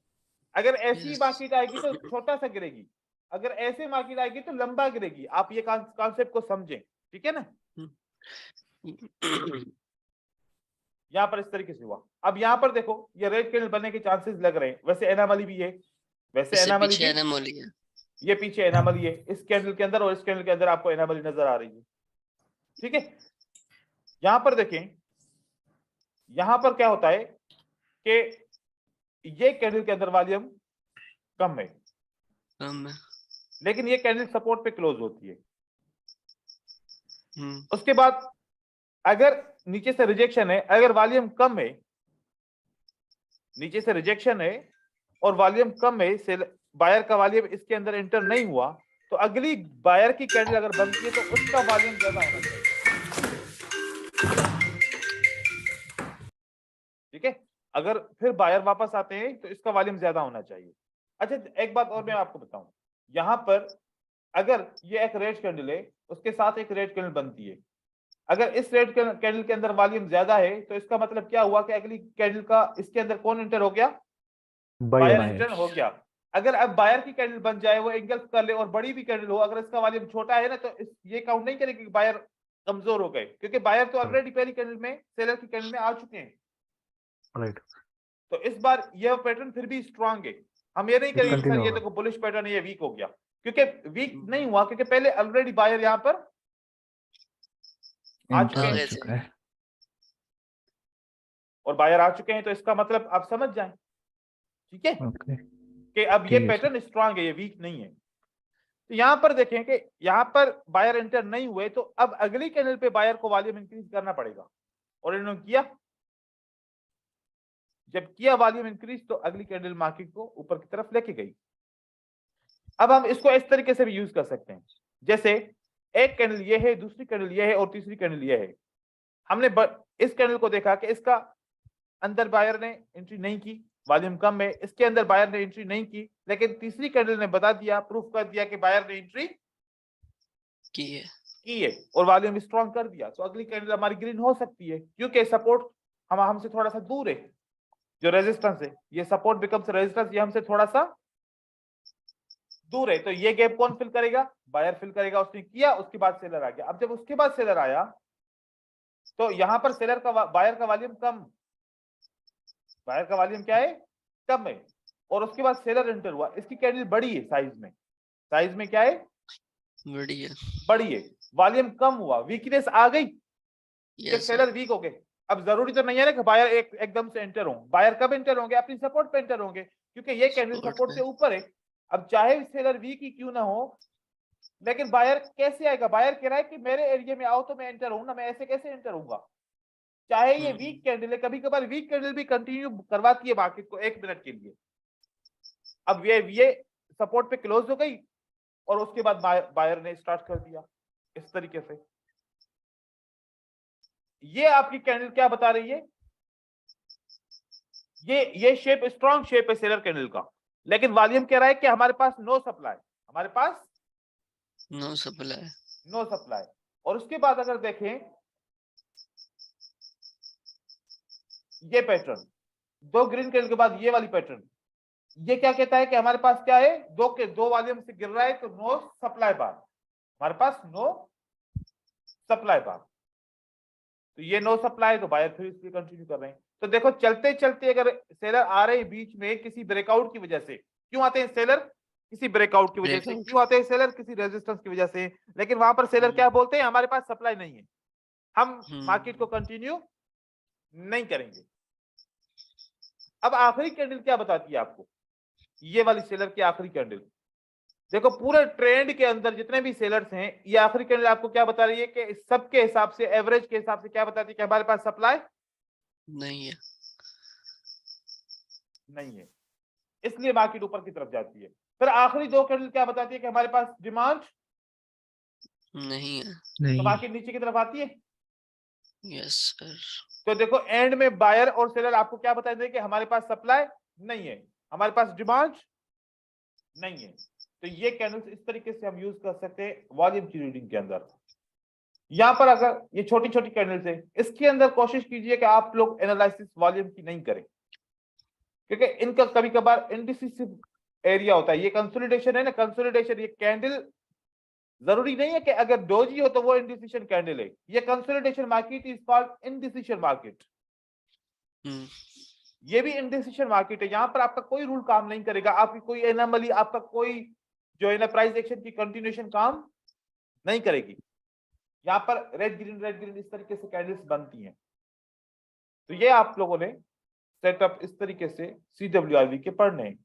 अगर ऐसी मार्केट आएगी तो छोटा सा गिरेगी, अगर ऐसे मार्केट आएगी तो लंबा गिरेगी। आप ये कॉन्सेप्ट को समझें, ठीक है ना। यहाँ पर इस तरीके से हुआ। अब यहाँ पर देखो ये रेड कैंडल बनने के चांसेस लग रहे हैं। वैसे एनामली भी है, वैसे एनामली भी, एनामली है, ये पीछे एनामली है इस कैंडल के अंदर, और इस कैंडल के अंदर आपको एनामली नजर आ रही है, ठीक है। यहां पर देखें, यहां पर क्या होता है कि ये कैंडल के अंदर वॉल्यूम कम है, लेकिन ये कैंडल सपोर्ट पे क्लोज होती है। उसके बाद अगर नीचे से रिजेक्शन है, अगर वॉल्यूम कम है, नीचे से रिजेक्शन है और वॉल्यूम कम है, बायर का वॉल्यूम इसके अंदर एंटर नहीं हुआ, तो अगली बायर की कैंडल अगर बनती है तो उसका वॉल्यूम ज्यादा होना चाहिए, ठीक है। अगर फिर बायर वापस आते हैं तो इसका वॉल्यूम ज्यादा होना चाहिए। अच्छा, एक बात और मैं आपको बताऊं, यहां पर अगर ये एक रेड कैंडल है, उसके साथ एक रेड कैंडल बनती है, अगर इस रेड कैंडल के अंदर वॉल्यूम ज्यादा है तो इसका मतलब क्या हुआ कि अगली कैंडल का इसके अंदर कौन एंटर हो गया? बायर एंटर हो गया। अगर अब बायर की कैंडल बन जाए, वो एंगल्स कर ले और बड़ी भी कैंडल हो, अगर इसका वॉल्यूम छोटा है ना, तो ये काउंट नहीं करेगी कि बायर कमजोर हो गए, क्योंकि बायर तो ऑलरेडी पहली कैंडल में, सेलर की कैंडल में आ चुके हैं। राइट। तो इस बार यह पैटर्न फिर भी स्ट्रांग है। हम ये नहीं करेंगे सर ये देखो बुलिश पैटर्न है, ये वीक हो गया, क्योंकि वीक नहीं हुआ, क्योंकि पहले ऑलरेडी बायर यहां पर आ चुके हैं और बायर आ चुके हैं, तो इसका मतलब आप समझ जाएं, ठीक है, कि अब ये पैटर्न स्ट्रांग है, ये वीक नहीं है। तो यहां पर देखें कि यहां पर बायर एंटर नहीं हुए, तो अब अगली कैंडल पे बायर को वॉल्यूम इंक्रीज करना पड़ेगा, और इन्होंने किया। जब किया वॉल्यूम इंक्रीज, तो अगली कैंडल मार्केट को ऊपर की तरफ लेके गई। अब हम इसको इस तरीके से भी यूज कर सकते हैं, जैसे एक कैंडल ये है, दूसरी कैंडल ये है और तीसरी कैंडल ये है। हमने इस कैंडल को देखा कि इसका अंदर बायर ने एंट्री नहीं की, वॉल्यूम कम है, इसके अंदर बायर ने एंट्री नहीं की, लेकिन तीसरी कैंडल ने बता दिया, प्रूफ कर दिया कि बायर ने एंट्री की है और वॉल्यूम स्ट्रॉन्ग कर दिया। तो अगली कैंडल हमारी ग्रीन हो सकती है, क्योंकि सपोर्ट हमसे थोड़ा सा दूर है, जो रेजिस्टेंस है, ये सपोर्ट बिकम्स रेजिस्टेंस, ये हमसे थोड़ा सा दूर है। तो ये गैप कौन फिल करेगा? बायर फिल करेगा। उसने किया, उसके बाद सेलर आ गया। अब जब उसके बाद सेलर आया, तो यहां पर सेलर का बायर का वॉल्यूम कम, बायर का वॉल्यूम क्या है? कम है, और उसके बाद सेलर एंटर हुआ। इसकी कैंडल बड़ी है साइज में क्या है? बड़ी है, वॉल्यूम कम हुआ, वीकनेस आ गई, सेलर वीक हो गए। अब जरूरी तो नहीं है ना कि बायर एकदम से एंटर हो। बायर कब एंटर होंगे? अपनी सपोर्ट पे एंटर होंगे, क्योंकि ये कैंडल सपोर्ट से ऊपर है। अब चाहे सेलर वीक ही क्यों ना हो, लेकिन बायर कैसे आएगा? बायर कह रहा है कि मेरे एरिया में आओ तो मैं एंटर हूं ना, मैं ऐसे कैसे एंटर होऊंगा? चाहे ये वीक कैंडल है, कभी कभार वीक कैंडल भी कंटिन्यू करवाती है मार्केट को 1 मिनट के लिए। अब ये सपोर्ट पे क्लोज हो गई और उसके बाद बायर ने स्टार्ट कर दिया इस तरीके से। ये आपकी कैंडल क्या बता रही है? ये शेप स्ट्रॉन्ग शेप है सेलर कैंडल का, लेकिन वॉल्यूम कह रहा है कि हमारे पास नो सप्लाई, हमारे पास नो सप्लाई। और उसके बाद अगर देखें ये पैटर्न, 2 ग्रीन कैंडल के बाद ये वाली पैटर्न, ये क्या कहता है कि हमारे पास क्या है? 2 वॉल्यूम से गिर रहा है, तो नो सप्लाई बार, हमारे पास नो सप्लाई बार। तो ये नो सप्लाई, तो बायर फिर इसलिए कंटिन्यू कर रहे हैं। तो देखो चलते चलते अगर सेलर आ रहे हैं बीच में किसी ब्रेकआउट की वजह से, क्यों आते हैं सेलर? किसी ब्रेकआउट की वजह से। क्यों आते हैं सेलर? किसी रेजिस्टेंस की वजह से। लेकिन वहां पर सेलर क्या बोलते हैं? हमारे पास सप्लाई नहीं है, हम मार्केट को कंटिन्यू नहीं करेंगे। अब आखिरी कैंडल क्या बताती है आपको? ये वाली सेलर की आखिरी कैंडल देखो, पूरे ट्रेंड के अंदर जितने भी सेलर्स हैं, ये आखिरी कैंडल आपको क्या बता रही है कि सबके हिसाब से, एवरेज के हिसाब से क्या बताती है कि हमारे पास सप्लाई नहीं है, इसलिए मार्केट ऊपर की तरफ जाती है। फिर आखिरी 2 कैंडल क्या बताती है कि हमारे पास डिमांड नहीं है, तो मार्केट नीचे की तरफ आती है। Yes sir. तो देखो एंड में बायर और सेलर आपको क्या बताएंगे कि हमारे पास सप्लाई नहीं है, हमारे पास डिमांड नहीं है। तो ये कैंडल्स इस तरीके से हम यूज कर सकते हैं वॉल्यूम की रीडिंग के अंदर। यहां पर अगर ये छोटी छोटी कैंडल्स है, इसके अंदर कोशिश कीजिए कि आप लोग एनालिसिस वॉल्यूम की नहीं करें, क्योंकि इनका कभी कभार इंडिसिसिव एरिया होता है। ये कंसोलिडेशन है ना, कंसोलिडेशन, ये कैंडल जरूरी नहीं है कि अगर डोजी हो तो वो इंडिसिशन कैंडल है। ये consolidation market is called indecision market. ये भी इंडिसिशन मार्केट है। यहां पर आपका कोई रूल काम नहीं करेगा, आपकी कोई एनोमली, आपका कोई जो है ना प्राइस एक्शन की कंटिन्यूएशन काम नहीं करेगी। यहां पर रेड ग्रीन इस तरीके से कैंडल्स बनती हैं। तो ये आप लोगों ने सेटअप इस तरीके से CWRV के पढ़ने हैं।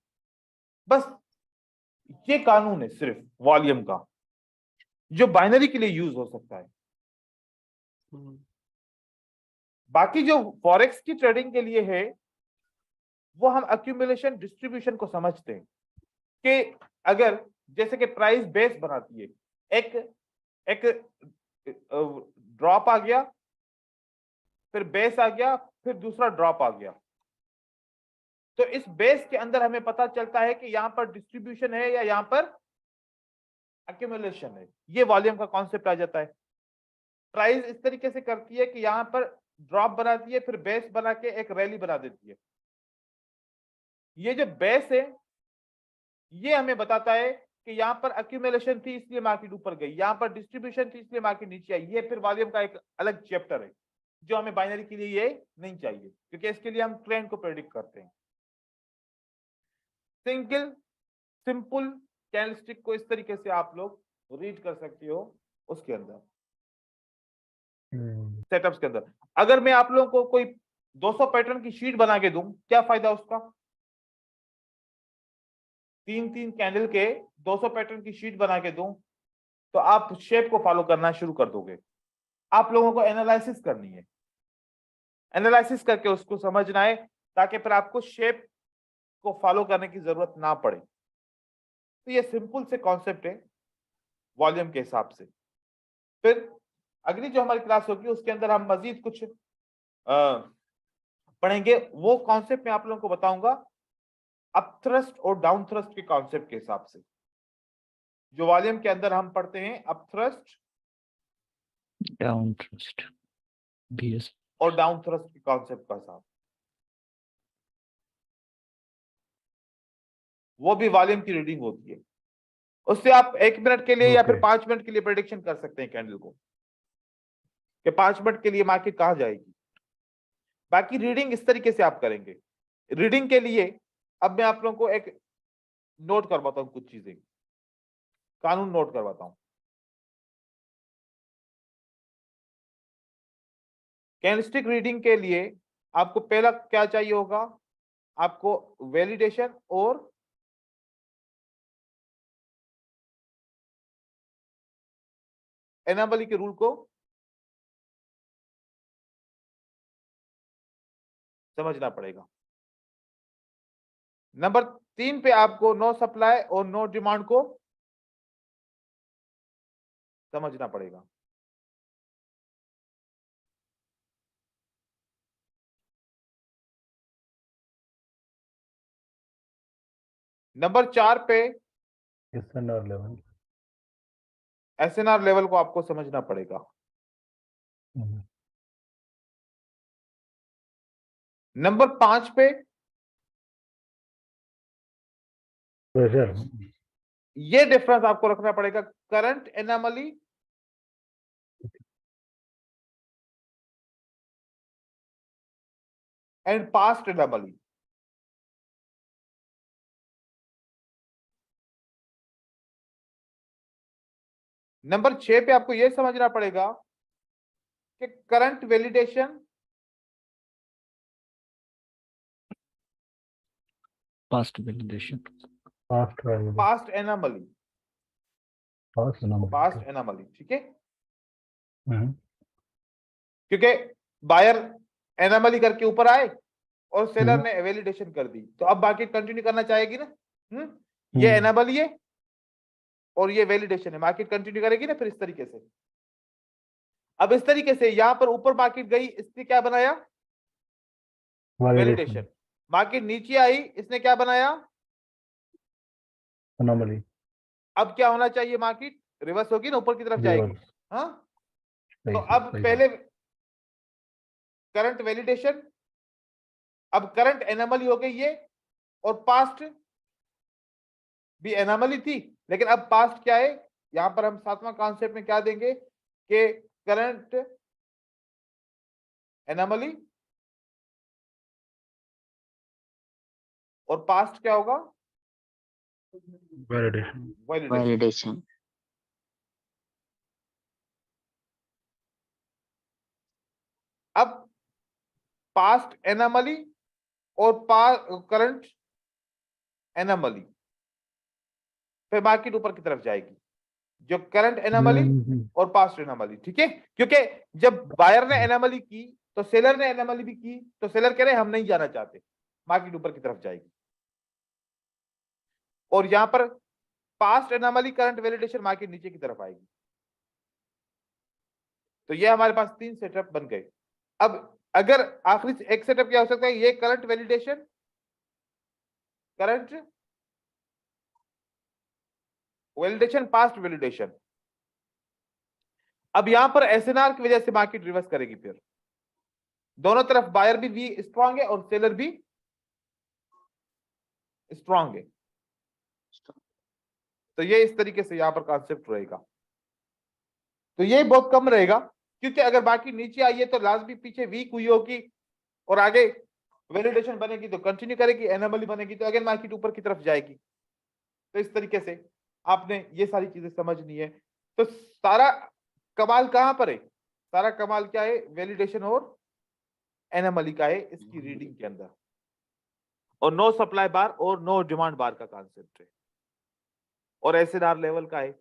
बस ये कानून है सिर्फ वॉल्यूम का, जो बाइनरी के लिए यूज हो सकता है। बाकी जो फॉरेक्स की ट्रेडिंग के लिए है, वो हम एक्यूमुलेशन डिस्ट्रीब्यूशन को समझते हैं कि अगर जैसे कि प्राइस बेस बनाती है, एक ड्रॉप आ गया, फिर बेस आ गया, फिर दूसरा ड्रॉप आ गया, तो इस बेस के अंदर हमें पता चलता है कि यहां पर डिस्ट्रीब्यूशन है या यहां पर एक्यूमुलेशन है। ये वॉल्यूम का कॉन्सेप्ट आ जाता है। प्राइस इस तरीके से करती है कि यहां पर ड्रॉप बनाती है, फिर बेस बना के एक रैली बना देती है। ये जो बेस है, ये हमें बताता है कि यहां पर एक्यूमुलेशन थी इसलिए मार्केट ऊपर गई, यहां पर डिस्ट्रीब्यूशन थी इसलिए मार्केट नीचे आई। ये फिर वॉल्यूम का एक अलग चैप्टर है, जो हमें बाइनरी के लिए ये नहीं चाहिए, क्योंकि इसके लिए हम ट्रेंड को प्रेडिक्ट करते हैं। सिंपल कैंडलस्टिक को इस तरीके से आप लोग रीड कर सकते हो उसके अंदर, सेटअप्स के अंदर। अगर मैं आप लोगों को कोई 200 पैटर्न की शीट बना के दूं, क्या फायदा उसका? 3-3 कैंडल के 200 पैटर्न की शीट बना के दूं, तो आप शेप को फॉलो करना शुरू कर दोगे। आप लोगों को एनालिसिस करनी है, एनालिसिस करके उसको समझना है, ताकि फिर आपको शेप को फॉलो करने की जरूरत ना पड़े। तो ये सिंपल से कॉन्सेप्ट है वॉल्यूम के हिसाब से। फिर अगली जो हमारी क्लास होगी उसके अंदर हम मजीद कुछ पढ़ेंगे। वो कॉन्सेप्ट मैं आप लोगों को बताऊंगा अप थ्रस्ट और डाउन थ्रस्ट के कॉन्सेप्ट के हिसाब से। जो वॉल्यूम के अंदर हम पढ़ते हैं up thrust, down thrust, BS और डाउन थ्रस्ट के कॉन्सेप्ट का हिसाब, वो भी वॉल्यूम की रीडिंग होती है। उससे आप 1 मिनट के लिए या फिर 5 मिनट के लिए प्रेडिक्शन कर सकते हैं कैंडल को, कि 5 मिनट के लिए मार्केट कहां जाएगी। बाकी रीडिंग इस तरीके से आप करेंगे। रीडिंग के लिए अब मैं आप लोगों को एक नोट करवाता हूं, कुछ चीजें, कानून नोट करवाता हूं। कैंडलस्टिक रीडिंग के लिए आपको पहला क्या चाहिए होगा? आपको वैलिडेशन और एनोमली के रूल को समझना पड़ेगा। नंबर 3 पे आपको नो सप्लाई और नो डिमांड को समझना पड़ेगा। नंबर 4 पे SNR लेवल, SNR लेवल को आपको समझना पड़ेगा। नंबर 5 पे प्रेशर, ये डिफरेंस आपको रखना पड़ेगा, current anomaly and past anomaly. Number 6 पे आपको यह समझना पड़ेगा कि current validation, past validation, past anomaly, past anomaly. ठीक है, क्योंकि बायर एनोमली करके ऊपर आए और सेलर ने वैलिडेशन कर दी, तो अब मार्केट कंटिन्यू करना चाहेगी ना। ये एनोमली है और ये वैलिडेशन है, मार्केट कंटिन्यू करेगी ना फिर इस तरीके से। अब इस तरीके से यहां पर ऊपर मार्केट गई, इसने क्या बनाया? वैलिडेशन। मार्केट नीचे आई, इसने क्या बनाया? अनोमली अब क्या होना चाहिए? मार्केट रिवर्स होगी ना, ऊपर की तरफ जाएगी। रिवर्स हाँ, सही तो सर, अब सही पहले करंट वैलिडेशन, अब करंट एनोमली हो गई ये, और पास्ट भी एनोमली थी, लेकिन अब पास्ट क्या है? यहां पर हम सातवां कॉन्सेप्ट में क्या देंगे कि करंट एनोमली और पास्ट क्या होगा? Validation validation. वैलिडेशन। अब पास्ट एनोमली और करंट एनोमली, फिर मार्केट ऊपर की तरफ जाएगी, जो करंट एनोमली और पास्ट एनोमली, ठीक है? क्योंकि जब बायर ने एनोमली की तो सेलर ने एनोमली भी की, तो सेलर कह रहे हम नहीं जाना चाहते, मार्केट ऊपर की तरफ जाएगी। और यहां पर past anomaly current validation, market नीचे की तरफ आएगी। तो ये हमारे पास 3 सेटअप बन गए। अब अगर आखिरी एक सेटअप क्या हो सकता है? ये current validation, current validation, past validation. अब यहां पर एसएनआर की वजह से मार्केट रिवर्स करेगी, फिर दोनों तरफ बायर भी स्ट्रांग है और सेलर भी स्ट्रांग है। तो ये इस तरीके से यहां पर कॉन्सेप्ट रहेगा। तो ये बहुत कम रहेगा, क्योंकि अगर बाकी नीचे आई है तो लास्ट भी पीछे वीक हुई होगी और आगे वैलिडेशन बनेगी तो कंटिन्यू करेगी, एनोमली बनेगी तो अगेन मार्केट ऊपर की तरफ जाएगी। तो इस तरीके से आपने ये सारी चीजें समझनी है। तो सारा कमाल कहां पर है? सारा कमाल क्या है? वैलिडेशन और एनोमली का है इसकी रीडिंग के अंदर, और नो सप्लाई बार और नो डिमांड बार का कॉन्सेप्ट है, और एसएनआर लेवल का है।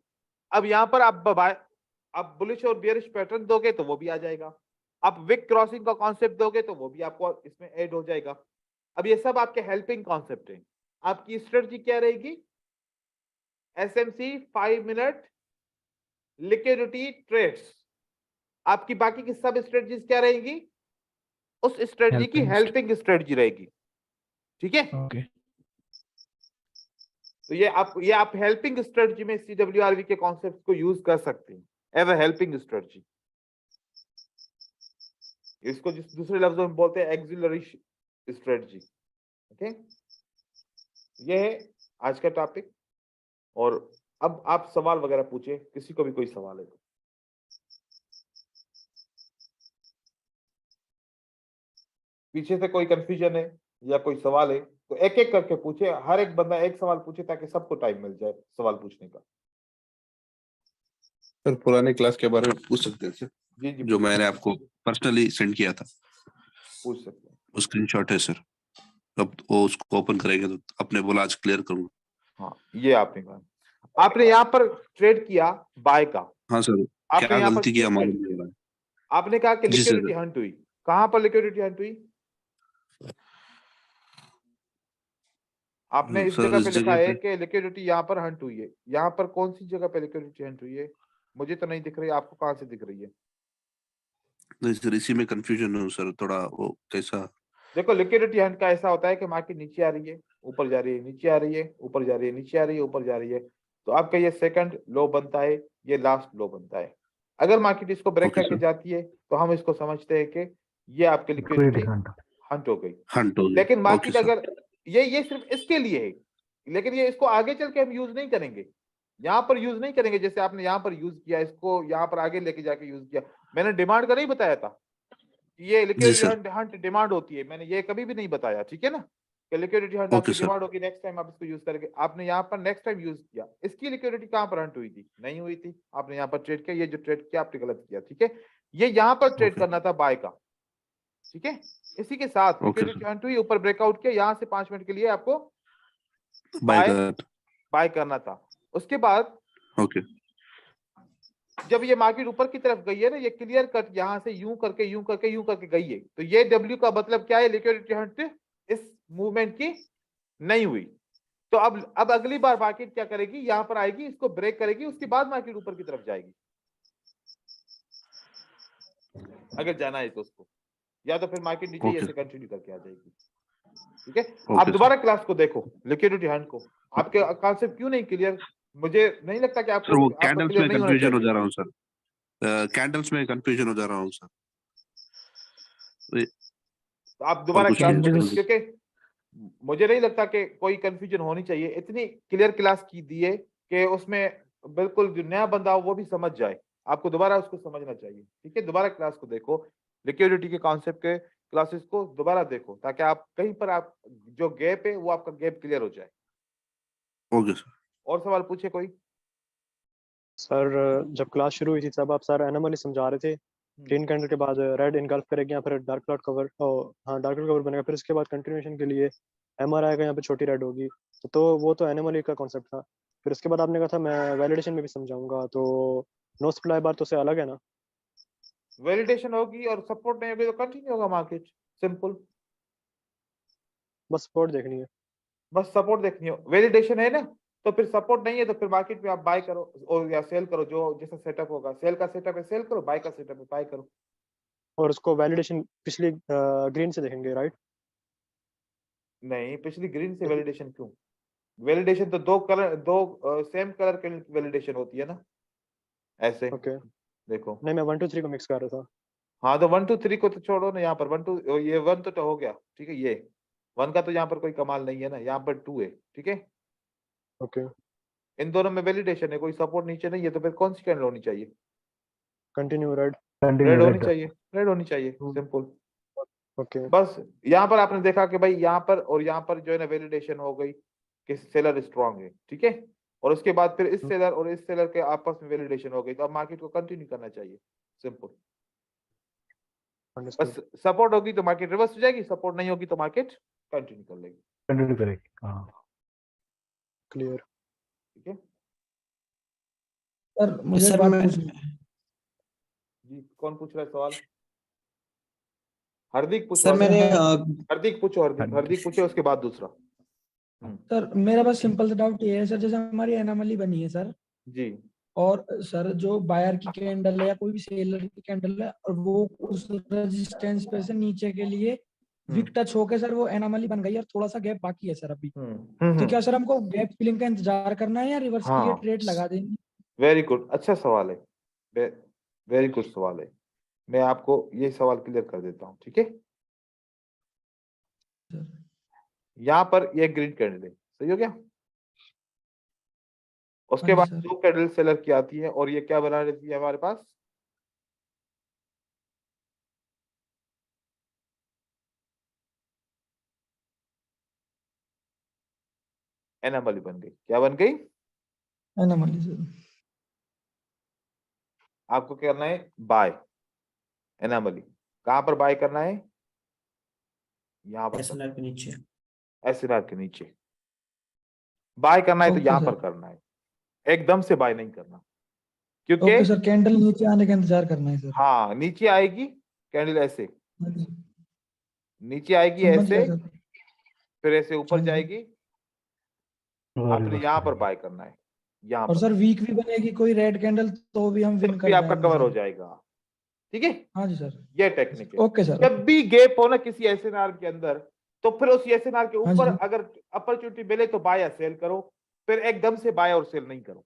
अब यहां पर आप बुलिश और बियरिश पैटर्न दोगे तो वो भी आ जाएगा, आप विक क्रॉसिंग का कॉन्सेप्ट दोगे तो वो भी आपको इसमें ऐड हो जाएगा। अब ये सब आपके हेल्पिंग कॉन्सेप्ट है। आपकी स्ट्रेटजी क्या रहेगी? SMC 5 minute liquidity trades. आपकी बाकी की सब स्ट्रेटजीज क्या रहेंगी? उस स्ट्रेटजी की Helping हेल्पिंग स्ट्रेटजी रहेगी, ठीक है? Okay. तो ये आप हेल्पिंग स्ट्रेटजी में CWRV के कॉन्सेप्ट को यूज कर सकते हैं एज अ हेल्पिंग स्ट्रेटजी। इसको जिस दूसरे लफ्जों में बोलते हैं एक्सिलरी स्ट्रेटजी। ओके, ये है आज का टॉपिक। और अब आप सवाल वगैरह पूछे, किसी को भी कोई सवाल है तो। पीछे से कोई कंफ्यूजन है या कोई सवाल है तो एक एक करके पूछे, हर एक बंदा एक सवाल पूछे ताकि सबको टाइम मिल जाए सवाल पूछने का। सर पुराने क्लास के बारे में पूछ सकते हैं सर? जी जी, जो मैंने आपको पर्सनली सेंड किया था, पूछ सकते हैं। वो स्क्रीनशॉट है सर। अब वो उसको ओपन करेंगे तो अपने बोला आज क्लियर करूंगा। हाँ, ये आपने कहा। आपने यहाँ पर ट्रेड किया बाय का। हाँ सर, आपने क्या यहाँ पर गलती किया मालूम नहीं हो रहा है। आपने कहा कि जी सर। लिक्विडिटी हंट हुई। कहां पर लिक्विडिटी हंट हुई? आपने इस सर जगह इस पे लिखा जगह है पे कि लिक्विडिटी यहाँ पर हंट हुई है। यहाँ पर कौन सी जगह पे लिक्विडिटी हंट हुई है? मुझे तो नहीं दिख रही, आपको कहां से दिख रही है? नहीं सर, इसी में कंफ्यूजन है सर थोड़ा। वो कैसा? देखो, लिक्विडिटी हंट का ऐसा होता है कि मार्केट नीचे आ रही है, ऊपर जा रही है, नीचे आ रही है, ऊपर जा रही है, नीचे आ रही है, ऊपर जा रही है। तो आपका ये सेकंड लो बनता है, ये लास्ट लो बनता है। अगर मार्केट इसको ब्रेक ओके करके सर। जाती है तो हम इसको समझते हैं कि ये आपकी लिक्विडिटी हंट हो गई। हंट हो गई। लेकिन ओके मार्केट सर। अगर ये सिर्फ इसके लिए है, लेकिन ये इसको आगे चल के हम यूज नहीं करेंगे, यहाँ पर यूज नहीं करेंगे। जैसे आपने यहाँ पर यूज किया, इसको यहाँ पर आगे लेके जाके यूज किया। मैंने डिमांड का नहीं बताया था कि ये जी लिक्विडिटी सर। हंट डिमांड होती है, मैंने ये कभी भी नहीं बताया, ठीक है ना? कि लिक्विडिटी हंट ओके आपकी सर। डिमांड होगी, नेक्स्ट टाइम आप इसको यूज करेंगे। आपने यहाँ पर नेक्स्ट टाइम यूज किया, इसकी लिक्विडिटी कहाँ पर हंट हुई थी? नहीं हुई थी। आपने यहाँ पर ट्रेड किया, ये जो ट्रेड किया आपने गलत किया, ठीक है? ये यहाँ पर ट्रेड ओके। करना था बाय का, ठीक है? इसी के साथ ओके लिक्विडिटी सर। हंट हुई, ऊपर ब्रेकआउट किया, यहाँ से 5 मिनट के लिए आपको बाय बाय कर। बाय करना था। उसके बाद ओके। जब ये मार्केट ऊपर की तरफ गई है ना, ये क्लियर कट यहाँ से यूं करके यूं करके यूं करके गई है, तो ये डब्ल्यू का मतलब क्या है? लिक्विडिटी हंट इस मूवमेंट की नहीं हुई। तो अब अगली बार मार्केट क्या करेगी? यहां पर आएगी, इसको ब्रेक करेगी, उसके बाद मार्केट ऊपर की तरफ जाएगी अगर जाना है तो उसको, या तो फिर मार्केट नीचे ओके। ऐसे कंटिन्यू करके आ जाएगी। ठीक है। Okay, आप sir. दोबारा क्लास को देखो, लिक्विडिटी हैंड को, आपके कॉन्सेप्ट क्यों नहीं क्लियर? मुझे नहीं लगता कि आपको सर वो आपका कैंडल्स क्लियर में नहीं होना कंफ्यूजन हो चाहिए। जा रहा हूँ सर, कैंडल्स में कंफ्यूजन हो जा रहा हूँ सर। तो आप दोबारा कुछ क्लास को नहीं, देखो, क्योंकि मुझे नहीं लगता कि कोई कंफ्यूजन होनी चाहिए। इतनी क्लियर क्लास की दी है कि उसमें बिल्कुल जो नया बंदा हो वो भी समझ जाए। आपको दोबारा उसको समझना चाहिए, ठीक है। दोबारा क्लास को देखो, लिक्विडिटी के कॉन्सेप्ट के क्लासेस को दोबारा देखो, ताकि आप कहीं पर आप जो गैप है वो आपका गैप क्लियर हो जाए। Okay sir. और सवाल पूछे कोई? सर जब क्लास शुरू हुई थी तब आप सर एनोमली समझा रहे थे, ग्रीन कैंडल के बाद रेड इनगल्फ करेगी या फिर डार्क क्लाउड कवर, हाँ डार्क क्लाउड कवर बनेगा, फिर इसके बाद कंटिन्यूएशन के लिए एमआर आएगा, यहाँ पे छोटी रेड होगी, तो वो तो एनोमली का कॉन्सेप्ट था। फिर उसके बाद आपने कहा था मैं वैलिडेशन में भी समझाऊंगा, तो नो सप्लाई बार तो से अलग है ना? वैलिडेशन होगी और सपोर्ट नहीं होगी तो कंटिन्यू होगा मार्केट, सिंपल। बस सपोर्ट देखनी है। बस सपोर्ट देखनी हो, वैलिडेशन है ना, तो फिर सपोर्ट नहीं है तो फिर मार्केट में आप बाय करो और या सेल करो, जो जैसा सेटअप होगा। सेल का सेटअप है सेल करो, बाय का सेटअप है बाय करो। और उसको वैलिडेशन पिछली ग्रीन से देखेंगे, राइट? नहीं, पिछली ग्रीन से वैलिडेशन क्यों? वैलिडेशन तो दो कलर, दो सेम कलर के वैलिडेशन होती है ना, ऐसे। ओके, देखो, नहीं मैं 1 2 3 को मिक्स कर रहा था। हाँ तो 1 2 3 को तो छोड़ो ना, यहाँ पर 1 2 ये 1 तो हो गया, ठीक है। ये 1 का तो यहाँ पर कोई कमाल नहीं है ना, यहाँ पर 2 है, ठीक है। ओके, इन दोनों में वैलिडेशन है, कोई सपोर्ट नीचे नहीं है, तो फिर कौन सी कैंडल होनी चाहिए? Continue red. कंटिन्यू रेड होनी रेड। चाहिए, रेड होनी चाहिए, सिंपल। ओके, बस यहाँ पर आपने देखा कि भाई यहाँ पर और यहाँ पर जो है ना वैलिडेशन हो गई कि सेलर स्ट्रांग है, ठीक है। और उसके बाद फिर इस सेलर और इस सेलर के आपस में वैलिडेशन हो गई, तो अब मार्केट को कंटिन्यू करना चाहिए, सिंपल। अंडरस्टूड। बस सपोर्ट होगी तो मार्केट रिवर्स हो जाएगी, सपोर्ट नहीं होगी तो मार्केट कंटिन्यू कर लेगी, कंटिन्यू करेगी, हाँ। क्लियर। ठीक है सर मुझे एक सर बात मैं पूछनी है। जी। कौन पूछ रहा है सवाल? हार्दिक पूछो, सर मैंने हार्दिक पूछो, हार्दिक पूछे, उसके बाद दूसरा। सर मेरा बस सिंपल सा डाउट ये है सर, जैसे हमारी एनोमली बनी है सर, जी। और सर जो बायर की कैंडल है या कोई भी सेलर की कैंडल है और वो उस रेजिस्टेंस पे से नीचे के लिए विक टच होके सर वो एनोमली बन गई और थोड़ा सा गैप बाकी है सर अभी, तो क्या सर हमको गैप फिलिंग का इंतजार करना है या रिवर्स के लिए हाँ, ट्रेड लगा देंगे? वेरी गुड, अच्छा सवाल है, वेरी गुड सवाल है। मैं आपको ये सवाल क्लियर कर देता हूँ, ठीक है। यहाँ पर ये ग्रीन कैंडल है, सही हो गया। उसके हाँ जी बाद सर। 2 कैंडल सेलर की आती है और ये क्या बना रहती है हमारे पास? एनोमली बन गई। क्या बन गई? Anomaly sir. आपको क्या करना है? Buy anomaly. कहां पर बाय करना है? यहाँ पर, एसएलआर के नीचे। एसएलआर के नीचे बाय करना है, तो ओके यहाँ सर। पर करना है, एकदम से बाय नहीं करना, क्योंकि ओके सर, कैंडल नीचे आने का इंतजार करना है सर। हाँ, नीचे आएगी कैंडल ऐसे, हाँ जी, नीचे आएगी समझ ऐसे, गया सर। फिर ऐसे ऊपर हाँ जी। जाएगी, और आपने reverse यहाँ पर करेगी। बाय करना है, यहाँ और पर सर वीक भी बनेगी कोई रेड कैंडल तो भी हम विन तब कर भी आपका जाएंगे कवर हो सर। जाएगा, ठीक है। हाँ जी सर। ये टेक्निक है। Okay sir. जब भी गैप हो ना किसी एसएनआर के अंदर, तो फिर उस एसएनआर के हाँ ऊपर जी। अगर अपॉर्चुनिटी मिले तो बाय या सेल करो, फिर एकदम से बाय और सेल नहीं करो।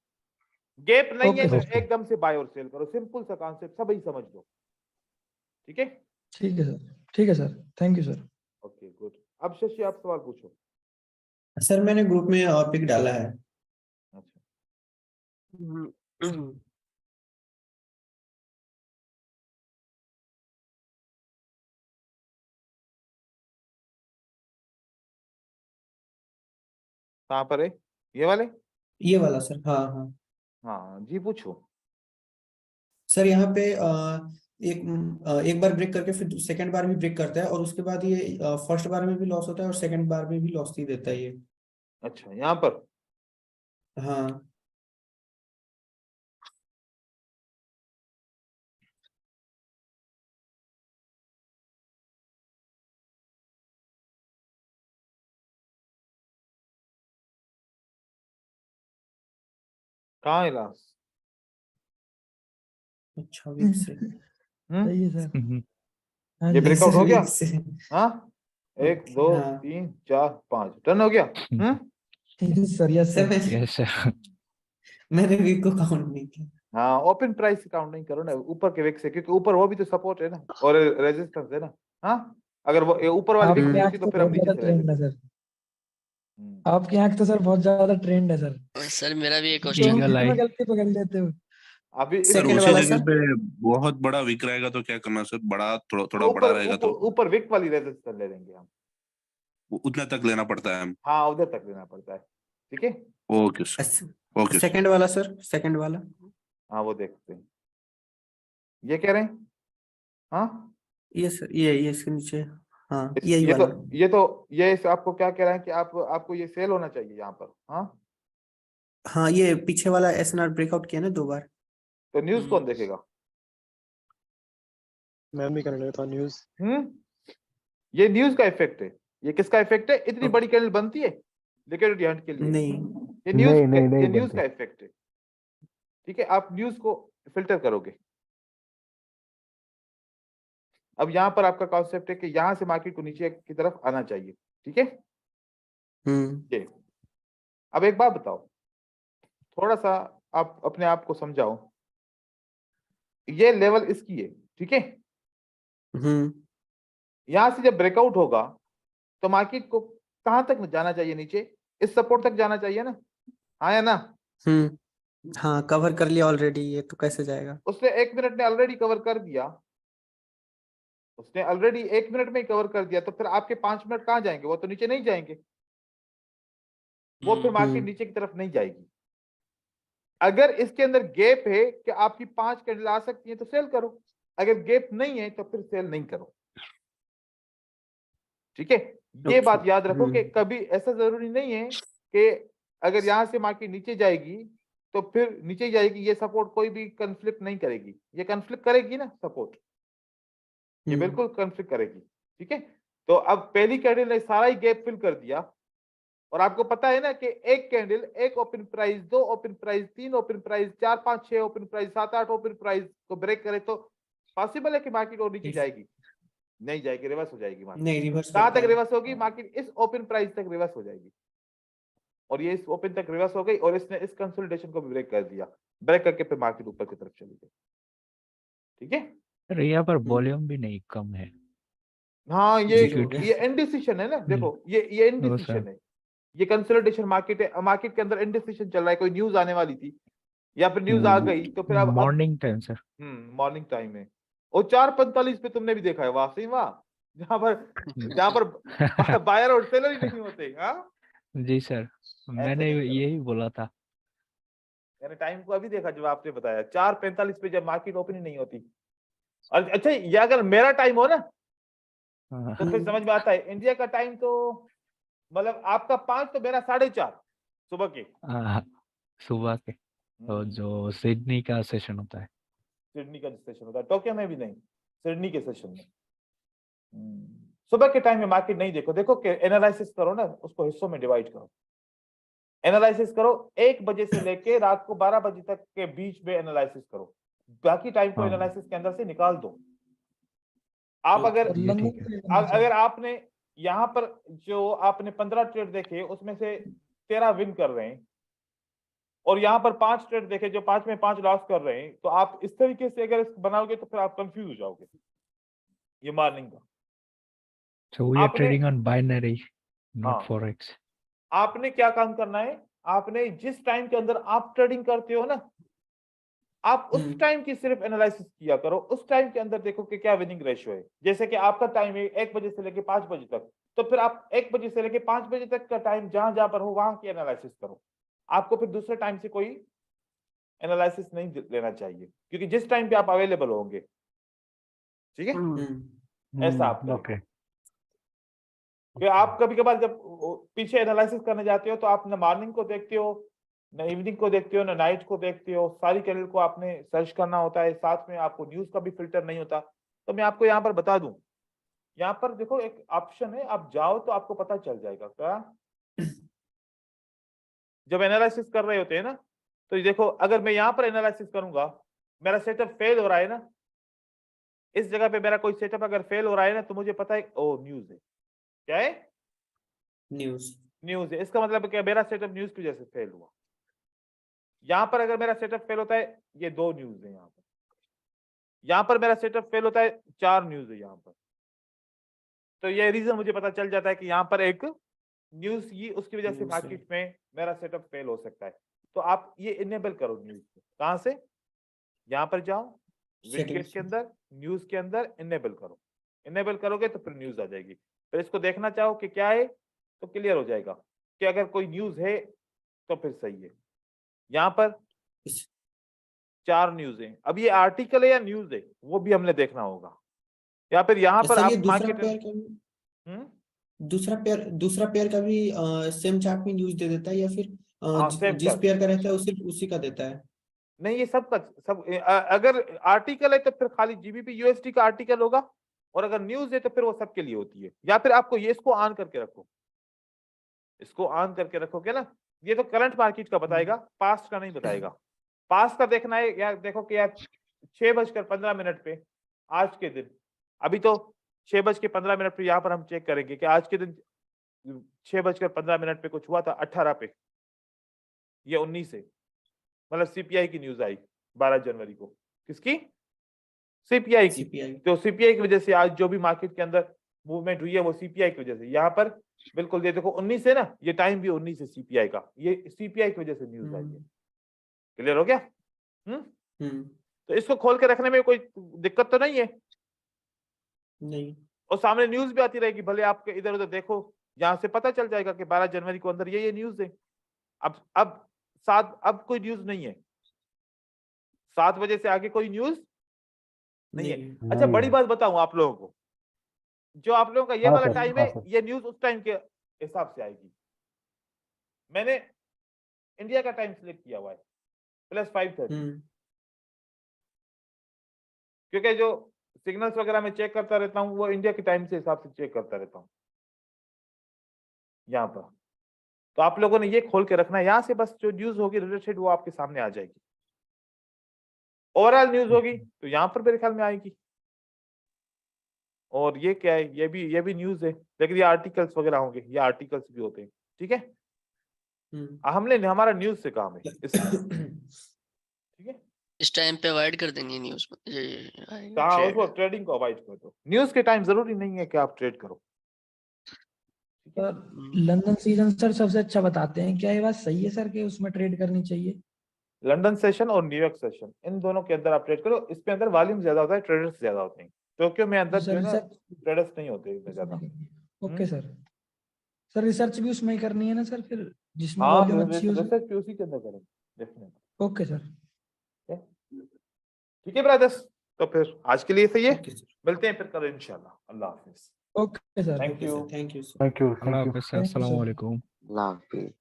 गैप नहीं है ओके तो सर। एकदम से बाय और सेल करो, सिंपल सा कॉन्सेप्ट, सभी समझ लो, ठीक है। ठीक है सर, ठीक है sir, thank you sir. Okay good. अब शशि आप सवाल पूछो। सर मैंने ग्रुप में पिक डाला है। अच्छा, कहाँ पर है? ये वाले? ये वाला सर, हाँ हाँ। हाँ जी, पूछो। सर यहाँ पे एक बार ब्रेक करके फिर सेकंड बार भी ब्रेक करता है, और उसके बाद ये फर्स्ट बार में भी लॉस होता है और सेकंड बार में भी लॉस ही देता है ये। अच्छा, यहाँ पर हाँ कहाँ है लास्ट? अच्छा, वीक से। सही है सर। हाँ ये जी। ब्रेकआउट हो गया? वीक से। हाँ, 1 2 हाँ 3 4 5 टर्न हो गया। सर यस सर सर मैं यस सर मैंने वीक को काउंट नहीं किया। हाँ ओपन प्राइस काउंट नहीं करो ना ऊपर के विक से, क्योंकि ऊपर वो भी तो सपोर्ट है ना और रेजिस्टेंस है ना। हाँ अगर वो ये ऊपर वाली विक आपके नहीं यहाँ होती तो तो फिर हम बहुत नीचे ज्यादा से रह ट्रेंड है जाते। सर, आपके यहाँ तो सर बहुत ज्यादा ट्रेंड है सर, और सर मेरा भी एक तो क्वेश्चन ईगल में आई गलती पकड़ लेते हो। अभी सर सेकंड उसी वाला जगह सर पे बहुत बड़ा विक रहेगा तो क्या करना सर, बड़ा थोड़ा थोड़ा बड़ा ऊपर रहेगा ऊपर तो ऊपर विक वाली रेजिस्टेंस ले लेंगे हम। उतना तक लेना पड़ता है हम। हाँ उधर तक लेना पड़ता है। ठीक है okay sir, okay sir. Second वाला सर, सेकंड वाला। हाँ वो देखते हैं ये कह रहे हैं। हाँ ये सर ये इसके नीचे, हाँ इस- यही ये वाला। तो ये तो ये इस आपको क्या कह रहा है कि आपको ये सेल होना चाहिए यहाँ पर। हाँ हाँ ये पीछे वाला एसएनआर ब्रेकआउट किया ना 2 बार। तो न्यूज कौन देखेगा। मैं भी करने लगा था न्यूज। ये न्यूज का इफेक्ट है। ये किसका इफेक्ट है, इतनी ओके। बड़ी कैंडल बनती है लिक्विडिटी हंट के लिए। नहीं ये न्यूज नहीं नहीं ये नहीं न्यूज बनते। का इफेक्ट है। ठीक है आप न्यूज को फिल्टर करोगे। अब यहाँ पर आपका कॉन्सेप्ट है कि यहाँ से मार्केट को नीचे की तरफ आना चाहिए। ठीक है ये अब एक बात बताओ, थोड़ा सा आप अपने आप को समझाओ। ये लेवल इसकी है। ठीक है यहां से जब ब्रेकआउट होगा तो मार्केट को कहां तक जाना चाहिए, नीचे इस सपोर्ट तक जाना चाहिए ना। हाँ या ना। हाँ कवर कर लिया ऑलरेडी, ये तो कैसे जाएगा। उसने 1 मिनट में ऑलरेडी कवर कर दिया, उसने ऑलरेडी 1 मिनट में ही कवर कर दिया, तो फिर आपके 5 मिनट कहाँ जाएंगे, वो तो नीचे नहीं जाएंगे। वो फिर मार्केट नीचे की तरफ नहीं जाएगी। अगर इसके अंदर गैप है कि आपकी 5 कैंडल आ सकती है तो सेल करो, अगर गैप नहीं है तो फिर सेल नहीं करो। ठीक है ये बात याद रखो कि कभी ऐसा जरूरी नहीं है कि अगर यहां से मार्केट नीचे जाएगी तो फिर नीचे जाएगी, ये सपोर्ट कोई भी कंफ्लिक्ट नहीं करेगी। ये कंफ्लिक्ट करेगी ना सपोर्ट, ये बिल्कुल कंफ्लिक्ट करेगी। ठीक है तो अब पहली कैंडल ने सारा ही गैप फिल कर दिया, और आपको पता है ना कि एक कैंडल, एक open price, 2 open price, 3 open price, 4 5 6 open price, 7 8 open price को ब्रेक करे तो पॉसिबल है कि मार्केट और नीचे जाएगी, नहीं जाएगी, रिवर्स हो जाएगी मार्केट। नहीं रिवर्स कहां तक रिवर्स होगी, मार्केट इस ओपन प्राइस तक रिवर्स हो जाएगी, और ये इस ओपन तक रिवर्स हो गई और इसने इस कंसोलिडेशन को भी ब्रेक कर दिया। ब्रेक करके फिर मार्केट ऊपर की तरफ चली गई। ठीक है सर यहाँ पर वॉल्यूम भी नहीं कम है। हाँ ये Liquid- ये इनडिसीजन है ना। देखो ये इनडिसीजन है, ये कंसोलिडेशन मार्केट है। मार्केट के अंदर इनडिसीजन चल रहा है, कोई न्यूज आने वाली थी या फिर न्यूज आ गई तो फिर अब morning time sir. Morning time है, और 4:45 पे तुमने भी देखा है, वाह सही वाह, जहाँ पर बायर और सेलर ही नहीं होते। हाँ जी सर मैंने नहीं करो। यही बोला था। मैंने टाइम को अभी देखा जब आपने बताया 4:45 पे जब मार्केट ओपन ही नहीं होती। और अच्छा ये अगर मेरा टाइम हो ना हाँ, तो फिर समझ में आता है। इंडिया का टाइम तो मतलब आपका 5 तो मेरा 4:30 सुबह के। सुबह के तो जो सिडनी का सेशन होता है। सिडनी का सेशन होता है, टोक्यो में भी नहीं, सिडनी के सेशन में। सुबह के टाइम में मार्केट नहीं देखो, देखो कि एनालिसिस करो ना, उसको हिस्सों में डिवाइड करो। एनालिसिस करो 1 बजे से लेके रात को 12 बजे तक के बीच में एनालिसिस करो, बाकी टाइम को हाँ। एनालिसिस के अंदर से निकाल दो। आप अगर और ये लंबू ठीक है। trade होना चाहिए। अगर आपने यहाँ पर जो आपने 15 ट्रेड देखे उसमें से 13 विन कर रहे हैं, और यहाँ पर 5 ट्रेड देखे जो 5 में 5 लॉस कर रहे हैं, तो आप इस तरीके से अगर इसको बनाओगे तो फिर आप कंफ्यूज हो जाओगे। ये मॉर्निंग का So we are आपने trading on binary, not हाँ forex. आपने क्या काम करना है, आपने जिस टाइम के अंदर आप ट्रेडिंग करते हो ना, आप उस टाइम की सिर्फ एनालिसिस किया करो। उस टाइम के अंदर देखो कि क्या विनिंग रेशियो है। जैसे कि आपका टाइम है 1 बजे से लेके 5 बजे तक, तो फिर आप 1 बजे से लेके 5 बजे तक का टाइम जहां जहां पर हो वहां की एनालिसिस करो। आपको फिर दूसरे टाइम से कोई एनालिसिस नहीं लेना चाहिए, क्योंकि जिस टाइम पे आप अवेलेबल होंगे। ठीक है ऐसा आप करें। ओके कि आप कभी कभार जब पीछे एनालिसिस करने जाते हो तो आप न मॉर्निंग को देखते हो, न इवनिंग को देखते हो, न नाइट को देखते हो। सारी कैंडल को आपने सर्च करना होता है, साथ में आपको न्यूज का भी फिल्टर नहीं होता। तो मैं आपको यहाँ पर बता दूं, यहाँ पर देखो एक ऑप्शन है, आप जाओ तो आपको पता चल जाएगा। क्या जब एनालिसिस कर रहे होते हैं ना, तो ये देखो अगर मैं यहाँ पर एनालिसिस करूंगा, मेरा सेटअप फेल हो रहा है ना, इस जगह पे मेरा कोई सेटअप अगर फेल हो रहा है ना, तो मुझे पता है ओ न्यूज है, क्या है? न्यूज। न्यूज है। इसका मतलब क्या, मेरा सेटअप न्यूज की वजह से फेल हुआ। यहाँ पर अगर मेरा सेटअप फेल होता है, ये 2 न्यूज है यहाँ पर। यहाँ पर मेरा सेटअप फेल होता है, 4 न्यूज है यहाँ पर। तो ये रीजन मुझे पता चल जाता है कि यहाँ पर एक न्यूज की, उसकी वजह से न्यूज़ है। मार्केट में मेरा सेटअप फेल हो सकता है। तो आप ये इनेबल करो न्यूज को। कहाँ से? यहाँ पर जाओ, विंडगेट सेटिंग्स के अंदर, न्यूज के अंदर इनेबल करो। इनेबल करोगे तो फिर न्यूज आ जाएगी। फिर इसको देखना चाहो कि क्या है, तो क्लियर हो जाएगा कि अगर कोई न्यूज है तो फिर सही है। यहाँ पर 4 न्यूज है। अब ये आर्टिकल है या न्यूज है, वो भी हमने देखना होगा। या फिर यहाँ पर सर आप ये दूसरा मार्केट पेयर का भी दूसरा पेयर का भी सेम चार्ट में न्यूज दे देता है, या फिर हाँ, सेम जिस चार्ट। पेयर का रहता है उसी का देता है? नहीं, ये सब का सब अगर आर्टिकल है तो फिर खाली जीबीपी यूएसडी का आर्टिकल होगा, और अगर न्यूज है तो फिर वो सबके लिए होती है। या फिर आपको ये इसको ऑन करके रखो, इसको ऑन करके रखोगे ना, ये तो करंट मार्केट का बताएगा, पास्ट का नहीं बताएगा। पास्ट का देखना है यार, देखो कि यार 6:15 पे आज के दिन, अभी तो 6:15 पे यहाँ पर हम चेक करेंगे कि आज के दिन 6:15 पे कुछ हुआ था 18 पे, ये 19 से, मतलब सीपीआई की न्यूज आई 12 जनवरी को। किसकी? सीपीआई की। सीपीआई। तो सीपीआई की वजह से आज जो भी मार्केट के अंदर मूवमेंट हुई है वो सीपीआई की वजह से। यहाँ पर बिल्कुल ये देखो 19 है ना, ये टाइम भी 19 है सीपीआई का, ये सीपीआई की वजह से न्यूज आई है। क्लियर हो गया? तो इसको खोल के रखने में कोई दिक्कत तो नहीं है? नहीं। और सामने न्यूज भी आती रहेगी, भले आपके इधर उधर देखो, यहाँ से पता चल जाएगा कि 12 जनवरी को अंदर ये न्यूज है। अब कोई न्यूज नहीं है, 7 बजे से आगे कोई न्यूज नहीं है। अच्छा, नहीं बड़ी है। बात बताऊं आप लोगों को, जो आप लोगों का ये हाँ वाला सर, टाइम हाँ है, सर। ये न्यूज उस टाइम के हिसाब से आएगी। मैंने इंडिया का टाइम सिलेक्ट किया हुआ है +5:30, क्योंकि जो सिग्नल्स वगैरह मैं चेक करता रहता हूँ वो इंडिया के टाइम से हिसाब से चेक करता रहता हूँ यहाँ पर। तो आप लोगों ने ये खोल के रखना है, यहाँ से बस जो न्यूज होगी रिलेटेड वो आपके सामने आ जाएगी। ओवरऑल न्यूज होगी तो यहाँ पर मेरे ख्याल में आएगी। और ये क्या है, ये भी न्यूज है, लेकिन ये आर्टिकल्स वगैरह होंगे, ये आर्टिकल्स भी होते हैं। ठीक है, हमारा न्यूज से काम है ठीक है। इस टाइम पे अवॉइड कर देनी है न्यूज। कहाँ उसको ट्रेडिंग को अवॉइड कर दो, न्यूज के टाइम जरूरी नहीं है कि आप ट्रेड करो। सर लंदन सीजन सर सबसे अच्छा बताते हैं, क्या ये बात सही है सर कि उसमें ट्रेड करनी चाहिए? लंदन सेशन और न्यूयॉर्क सेशन, इन दोनों के अंदर आप ट्रेड करो। इसके अंदर वॉल्यूम ज्यादा होता है, ट्रेडर्स ज्यादा होते हैं। टोक्यो में अंदर जो है ना ट्रेडर्स नहीं होते इतने ज्यादा। Okay sir. सर रिसर्च भी उसमें ही करनी है ना सर, फिर जिसमें हाँ, वॉल्यूम अच्छी हो? रिसर्च भी उसी के अंदर करेंगे डेफिनेटली। Okay sir. ठीक है ब्रदर्स, तो फिर आज के लिए सही है, ओके सर। मिलते हैं फिर कल इंशाल्लाह। अल्लाह हाफिज। Okay sir. Thank you. Thank you sir. Thank you. अल्लाह हाफ़िज़, अस्सलाम वालेकुम। अल्लाह हाफिज।